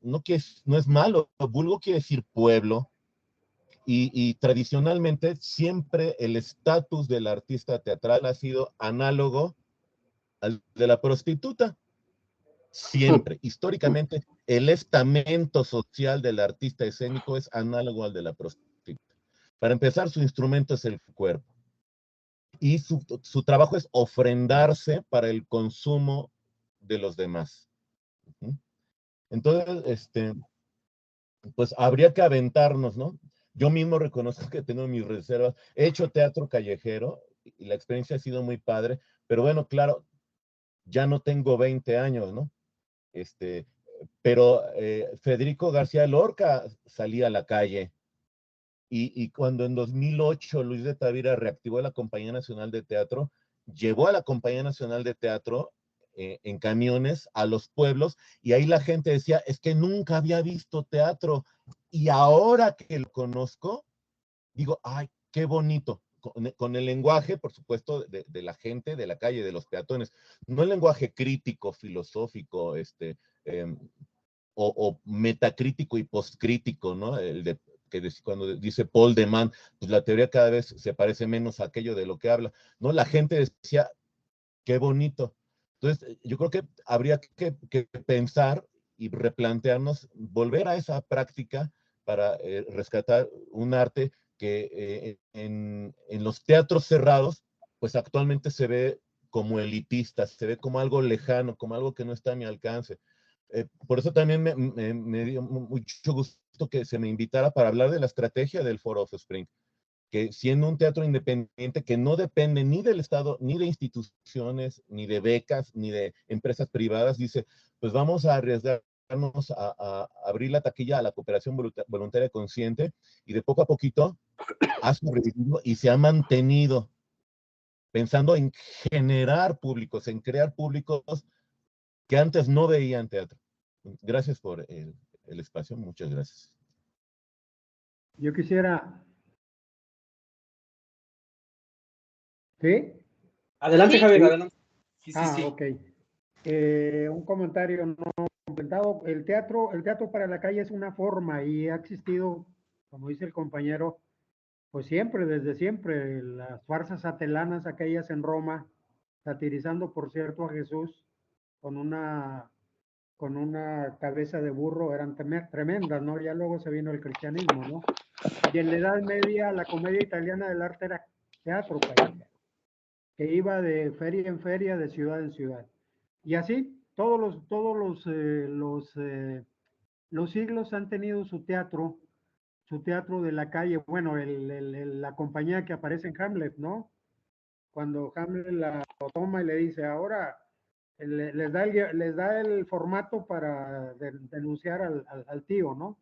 no es malo, vulgo quiere decir pueblo, y tradicionalmente siempre el estatus del artista teatral ha sido análogo al de la prostituta. Siempre, históricamente, el estamento social del artista escénico es análogo al de la prostituta. Para empezar, su instrumento es el cuerpo. y su trabajo es ofrendarse para el consumo de los demás. Entonces, pues habría que aventarnos, ¿no? Yo mismo reconozco que tengo mis reservas. He hecho teatro callejero y la experiencia ha sido muy padre, pero bueno, claro, ya no tengo 20 años, ¿no? Pero Federico García Lorca salía a la calle y cuando en 2008 Luis de Tavira reactivó la Compañía Nacional de Teatro, llevó a la Compañía Nacional de Teatro en camiones a los pueblos y ahí la gente decía, es que nunca había visto teatro y ahora que lo conozco, digo, ay, qué bonito. Con el lenguaje, por supuesto, de la gente, de la calle, de los peatones. No el lenguaje crítico, filosófico, o metacrítico y postcrítico, ¿no? Cuando dice Paul de Man, pues la teoría cada vez se parece menos a aquello de lo que habla, ¿no? La gente decía, qué bonito. Entonces, yo creo que habría que pensar y replantearnos, volver a esa práctica para rescatar un arte que en los teatros cerrados, pues actualmente se ve como elitista, se ve como algo lejano, como algo que no está a mi alcance. Por eso también me dio mucho gusto que se me invitara para hablar de la estrategia del Foro Offspring, que siendo un teatro independiente que no depende ni del Estado, ni de instituciones, ni de becas, ni de empresas privadas, dice, pues vamos a arriesgarnos a abrir la taquilla a la cooperación voluntaria consciente, y de poco a poquito ha sobrevivido y se ha mantenido pensando en generar públicos, en crear públicos que antes no veían teatro. Gracias por el espacio, muchas gracias. Yo quisiera... ¿Sí? Adelante, Sí. Javier, adelante. Sí. Ok. Un comentario no completado. El teatro para la calle es una forma y ha existido, como dice el compañero, pues siempre, desde siempre, las farsas atelanas, aquellas en Roma, satirizando, por cierto, a Jesús con una cabeza de burro, eran tremendas, ¿no? Ya luego se vino el cristianismo, ¿no? Y en la Edad Media, la comedia italiana del arte era teatro callejero, que iba de feria en feria, de ciudad en ciudad. Y así, los siglos han tenido su teatro de la calle. Bueno, la compañía que aparece en Hamlet, ¿no? Cuando Hamlet lo toma y le dice, ahora les da el formato para denunciar al tío, ¿no?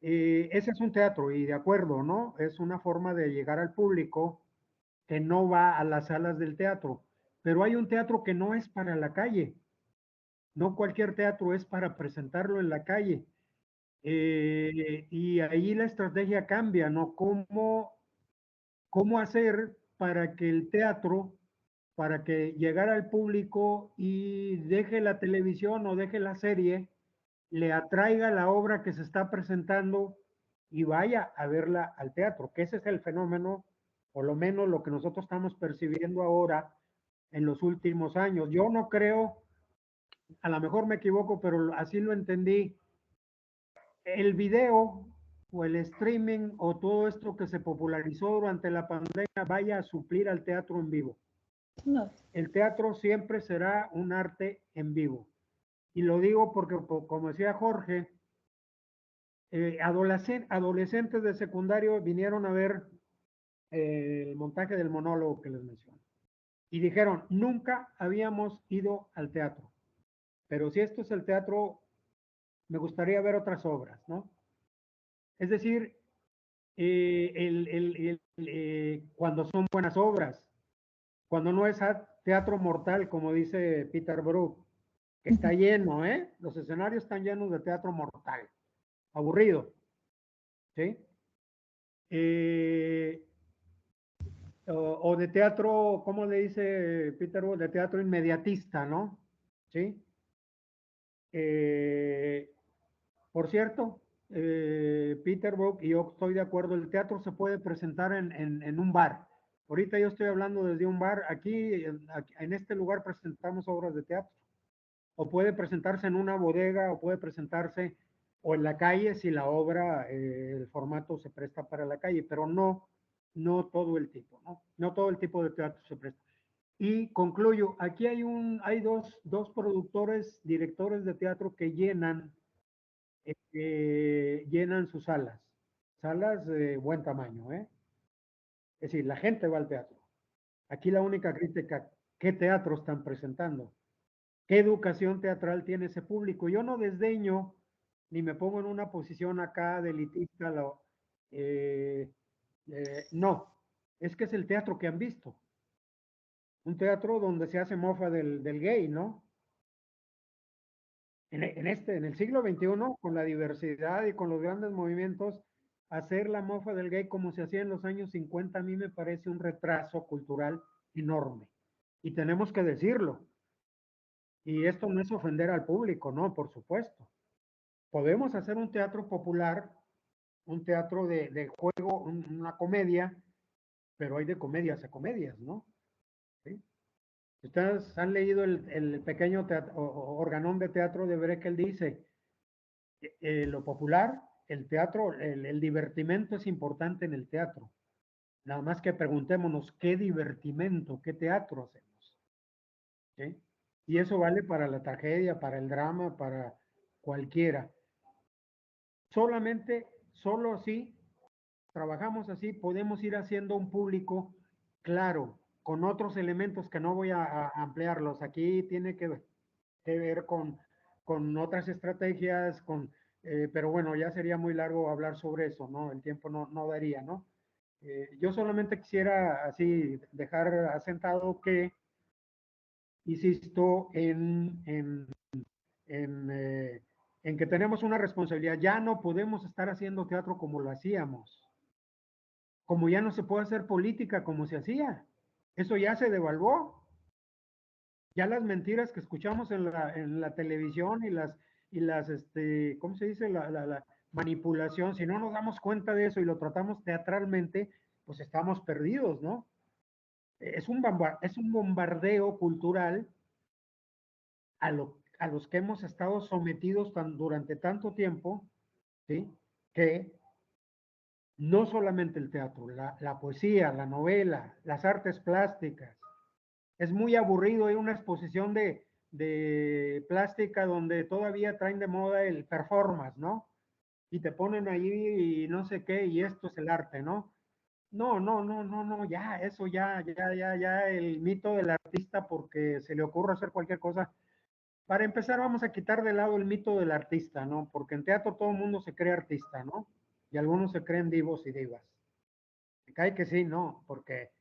Ese es un teatro y de acuerdo, ¿no? Es una forma de llegar al público que no va a las salas del teatro. Pero hay un teatro que no es para la calle. No cualquier teatro es para presentarlo en la calle. Y ahí la estrategia cambia, ¿no? ¿Cómo hacer para que el teatro, para que llegara al público y deje la televisión o deje la serie, le atraiga la obra que se está presentando y vaya a verla al teatro? Que ese es el fenómeno, por lo menos lo que nosotros estamos percibiendo ahora en los últimos años. Yo no creo, a lo mejor me equivoco, pero así lo entendí. El video o el streaming o todo esto que se popularizó durante la pandemia vaya a suplir al teatro en vivo. No. El teatro siempre será un arte en vivo. Y lo digo porque, como decía Jorge, adolescentes de secundario vinieron a ver el montaje del monólogo que les menciono. Y dijeron, nunca habíamos ido al teatro. Pero si esto es el teatro, me gustaría ver otras obras, ¿no? Es decir, cuando son buenas obras, cuando no es teatro mortal, como dice Peter Brook, que está lleno, ¿eh? Los escenarios están llenos de teatro mortal, aburrido, ¿sí? O de teatro, ¿cómo le dice Peter Brook? De teatro inmediatista, ¿no? ¿Sí? Por cierto, Peter Brook y yo estoy de acuerdo, el teatro se puede presentar en un bar. Ahorita yo estoy hablando desde un bar, aquí en este lugar presentamos obras de teatro. O puede presentarse en una bodega, o puede presentarse o en la calle si la obra, el formato se presta para la calle, pero no no todo el tipo, ¿no? No todo el tipo de teatro se presta. Y concluyo, aquí hay dos productores, directores de teatro que llenan sus salas de buen tamaño, ¿eh? Es decir, la gente va al teatro. Aquí la única crítica, ¿qué teatro están presentando? ¿Qué educación teatral tiene ese público? Yo no desdeño ni me pongo en una posición acá de elitista, no, es que es el teatro que han visto. Un teatro donde se hace mofa del gay, ¿no? En el siglo XXI, con la diversidad y con los grandes movimientos, hacer la mofa del gay como se hacía en los años 50 a mí me parece un retraso cultural enorme. Y tenemos que decirlo. Y esto no es ofender al público, no, por supuesto. Podemos hacer un teatro popular, un teatro de juego, una comedia, pero hay de comedias a comedias, ¿no? ¿Sí? Ustedes han leído el pequeño organón de teatro de Brecht, dice, lo popular, el teatro, el divertimento es importante en el teatro. Nada más que preguntémonos qué divertimento, qué teatro hacemos. ¿Sí? Y eso vale para la tragedia, para el drama, para cualquiera. Solo así, trabajamos así, podemos ir haciendo un público claro, con otros elementos que no voy a ampliarlos. Aquí tiene que ver con otras estrategias, pero bueno, ya sería muy largo hablar sobre eso, ¿no? El tiempo no daría, ¿no? Yo solamente quisiera así dejar asentado que insisto en que tenemos una responsabilidad. Ya no podemos estar haciendo teatro como lo hacíamos, como ya no se puede hacer política como se hacía. Eso ya se devaluó. Ya las mentiras que escuchamos en la televisión ¿cómo se dice? La manipulación, si no nos damos cuenta de eso y lo tratamos teatralmente, pues estamos perdidos, ¿no? Es un bombardeo cultural a los que hemos estado sometidos durante tanto tiempo, ¿sí? Que no solamente el teatro, la poesía, la novela, las artes plásticas. Es muy aburrido ir a una exposición de plástica donde todavía traen de moda el performance, ¿no? Y te ponen ahí y no sé qué, y esto es el arte, ¿no? No, ya, eso ya, el mito del artista porque se le ocurre hacer cualquier cosa. Para empezar, vamos a quitar de lado el mito del artista, ¿no? Porque en teatro todo el mundo se cree artista, ¿no? Y algunos se creen divos y divas. Me cae que sí, no, porque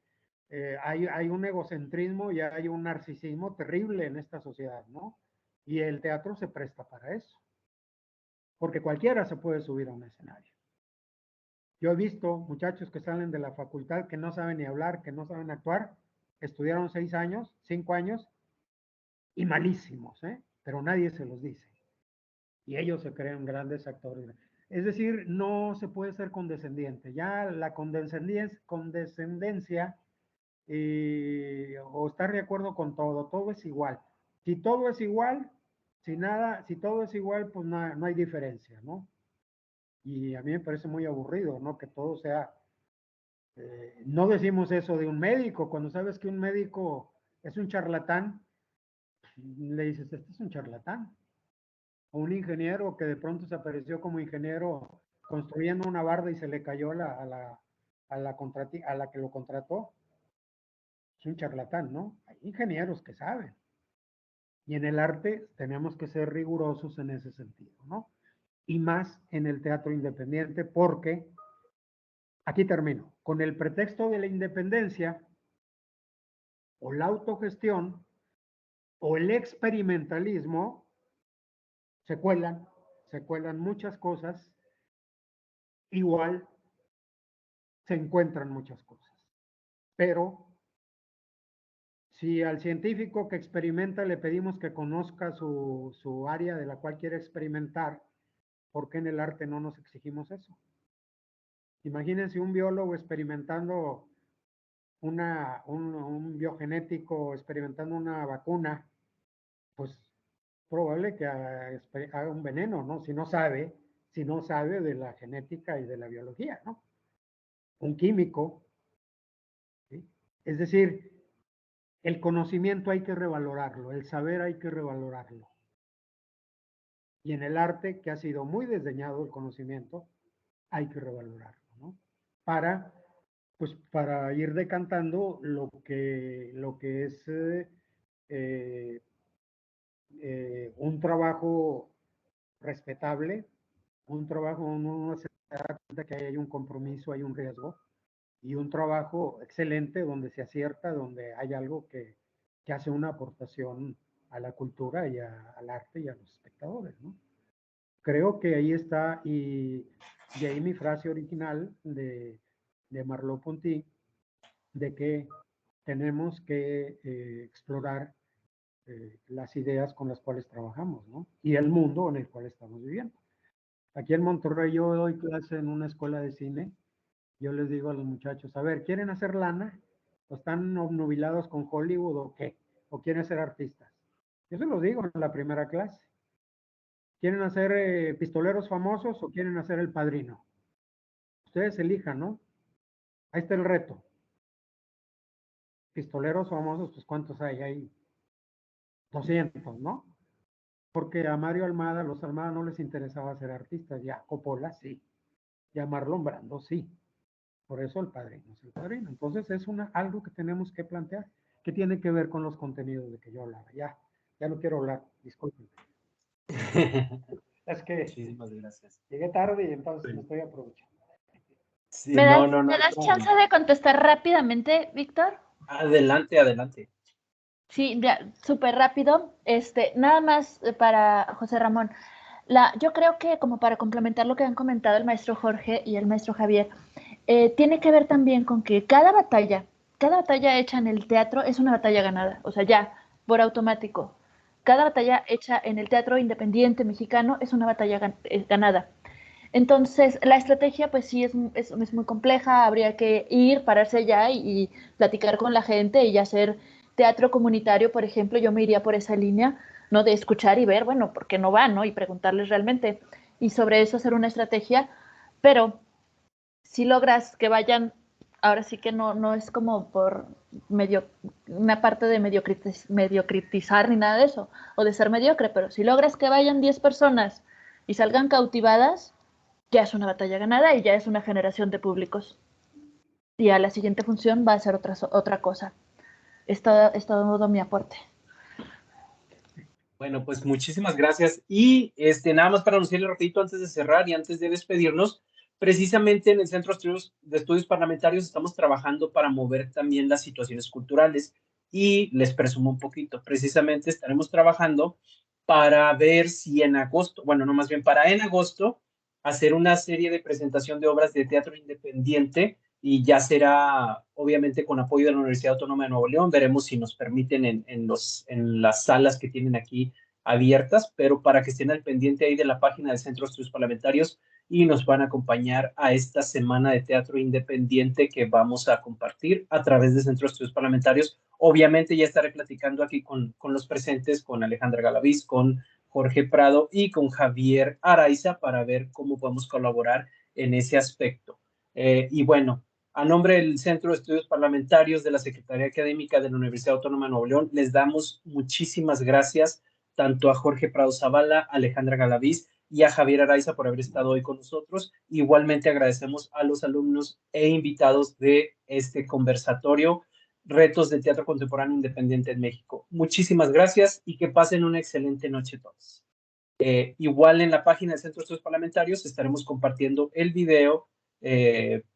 hay un egocentrismo y hay un narcisismo terrible en esta sociedad, ¿no? Y el teatro se presta para eso, porque cualquiera se puede subir a un escenario. Yo he visto muchachos que salen de la facultad que no saben ni hablar, que no saben actuar, estudiaron 6 años, 5 años, y malísimos, ¿eh? Pero nadie se los dice. Y ellos se creen grandes actores. Es decir, no se puede ser condescendiente. Ya la condescendencia o estar de acuerdo con todo es igual. Si todo es igual, si todo es igual, pues no hay diferencia, ¿no? Y a mí me parece muy aburrido, ¿no? Que todo sea, no decimos eso de un médico, cuando sabes que un médico es un charlatán, le dices, este es un charlatán. O un ingeniero que de pronto se apareció como ingeniero construyendo una barda y se le cayó a la que lo contrató. Es un charlatán, ¿no? Hay ingenieros que saben. Y en el arte tenemos que ser rigurosos en ese sentido, ¿no? Y más en el teatro independiente porque, aquí termino, con el pretexto de la independencia o la autogestión o el experimentalismo, se cuelan muchas cosas, igual se encuentran muchas cosas. Pero si al científico que experimenta le pedimos que conozca su área de la cual quiere experimentar, ¿por qué en el arte no nos exigimos eso? Imagínense un biólogo experimentando un biogenético, experimentando una vacuna, pues probable que haga un veneno, ¿no? Si no sabe de la genética y de la biología, ¿no? Un químico Es decir, el conocimiento hay que revalorarlo, el saber hay que revalorarlo. Y en el arte, que ha sido muy desdeñado el conocimiento, hay que revalorarlo, ¿no? Para, pues, para ir decantando lo que es un trabajo respetable, un trabajo, uno se da cuenta que hay un compromiso, hay un riesgo, y un trabajo excelente donde se acierta, donde hay algo que hace una aportación a la cultura y al arte y a los espectadores, ¿no? Creo que ahí está, y de ahí mi frase original de Merleau-Ponty, de que tenemos que explorar las ideas con las cuales trabajamos, ¿no? Y el mundo en el cual estamos viviendo. Aquí en Monterrey yo doy clase en una escuela de cine. Yo les digo a los muchachos, a ver, ¿quieren hacer lana? ¿O están obnubilados con Hollywood o qué? ¿O quieren ser artistas? Yo se los digo en la primera clase. ¿Quieren hacer pistoleros famosos o quieren hacer El Padrino? Ustedes elijan, ¿no? Ahí está el reto. Pistoleros famosos, pues ¿cuántos hay? Hay 200, ¿no? Porque a Mario Almada, los Almada no les interesaba ser artistas, ya Coppola sí, y a Marlon Brando sí. Por eso El Padrino es El Padrino. Entonces es algo que tenemos que plantear, que tiene que ver con los contenidos de que yo hablaba. Ya no quiero hablar, disculpen. Es que Muchísimas gracias. llegué tarde y entonces me estoy aprovechando. Sí, no, no, no. ¿Me das No. chance de contestar rápidamente, Víctor? Adelante, adelante. Sí, súper rápido. Nada más para José Ramón. Yo creo que como para complementar lo que han comentado el maestro Jorge y el maestro Javier, tiene que ver también con que cada batalla hecha en el teatro es una batalla ganada. O sea, ya, por automático. Cada batalla hecha en el teatro independiente mexicano es una batalla ganada. Entonces, la estrategia, pues sí, es muy compleja. Habría que ir, pararse allá y platicar con la gente y hacer teatro comunitario, por ejemplo. Yo me iría por esa línea, ¿no? De escuchar y ver, bueno, ¿por qué no van, no? Y preguntarles realmente. Y sobre eso hacer una estrategia. Pero si logras que vayan, ahora sí que no es como por una parte de mediocritizar ni nada de eso, o de ser mediocre, pero si logras que vayan 10 personas y salgan cautivadas, ya es una batalla ganada y ya es una generación de públicos. Y a la siguiente función va a ser otra cosa. Es todo mi aporte. Bueno, pues muchísimas gracias. Y nada más para anunciarle rapidito antes de cerrar y antes de despedirnos, precisamente en el Centro de Estudios Parlamentarios estamos trabajando para mover también las situaciones culturales y les presumo un poquito, precisamente estaremos trabajando para ver si en agosto, bueno, no más bien para en agosto, hacer una serie de presentación de obras de teatro independiente y ya será obviamente con apoyo de la Universidad Autónoma de Nuevo León. Veremos si nos permiten en las salas que tienen aquí abiertas, pero para que estén al pendiente ahí de la página del Centro de Estudios Parlamentarios y nos van a acompañar a esta semana de teatro independiente que vamos a compartir a través del Centro de Estudios Parlamentarios. Obviamente ya estaré platicando aquí con los presentes, con Alejandra Galaviz, con Jorge Prado y con Javier Araiza para ver cómo podemos colaborar en ese aspecto. Y bueno, a nombre del Centro de Estudios Parlamentarios de la Secretaría Académica de la Universidad Autónoma de Nuevo León, les damos muchísimas gracias tanto a Jorge Prado Zavala, Alejandra Galaviz y a Javier Araiza por haber estado hoy con nosotros. Igualmente agradecemos a los alumnos e invitados de este conversatorio, Retos de Teatro Contemporáneo Independiente en México. Muchísimas gracias y que pasen una excelente noche todos. Igual en la página del Centro de Estudios Parlamentarios estaremos compartiendo el video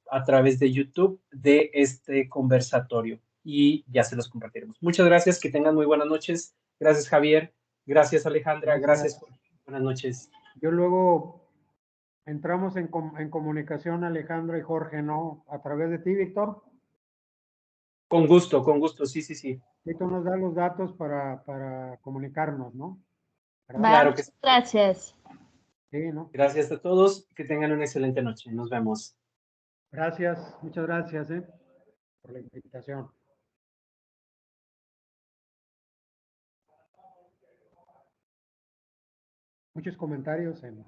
a través de YouTube de este conversatorio y ya se los compartiremos. Muchas gracias, que tengan muy buenas noches. Gracias, Javier. Gracias, Alejandra. Gracias, Jorge. Buenas noches. Yo luego entramos en comunicación, Alejandra y Jorge, ¿no? A través de ti, Víctor. Con gusto, sí, sí, sí. Y tú nos das los datos para comunicarnos, ¿no? ¿Verdad? Claro que sí. Gracias. Sí, ¿no? Gracias a todos. Que tengan una excelente noche. Nos vemos. Gracias, muchas gracias, por la invitación. Muchos comentarios en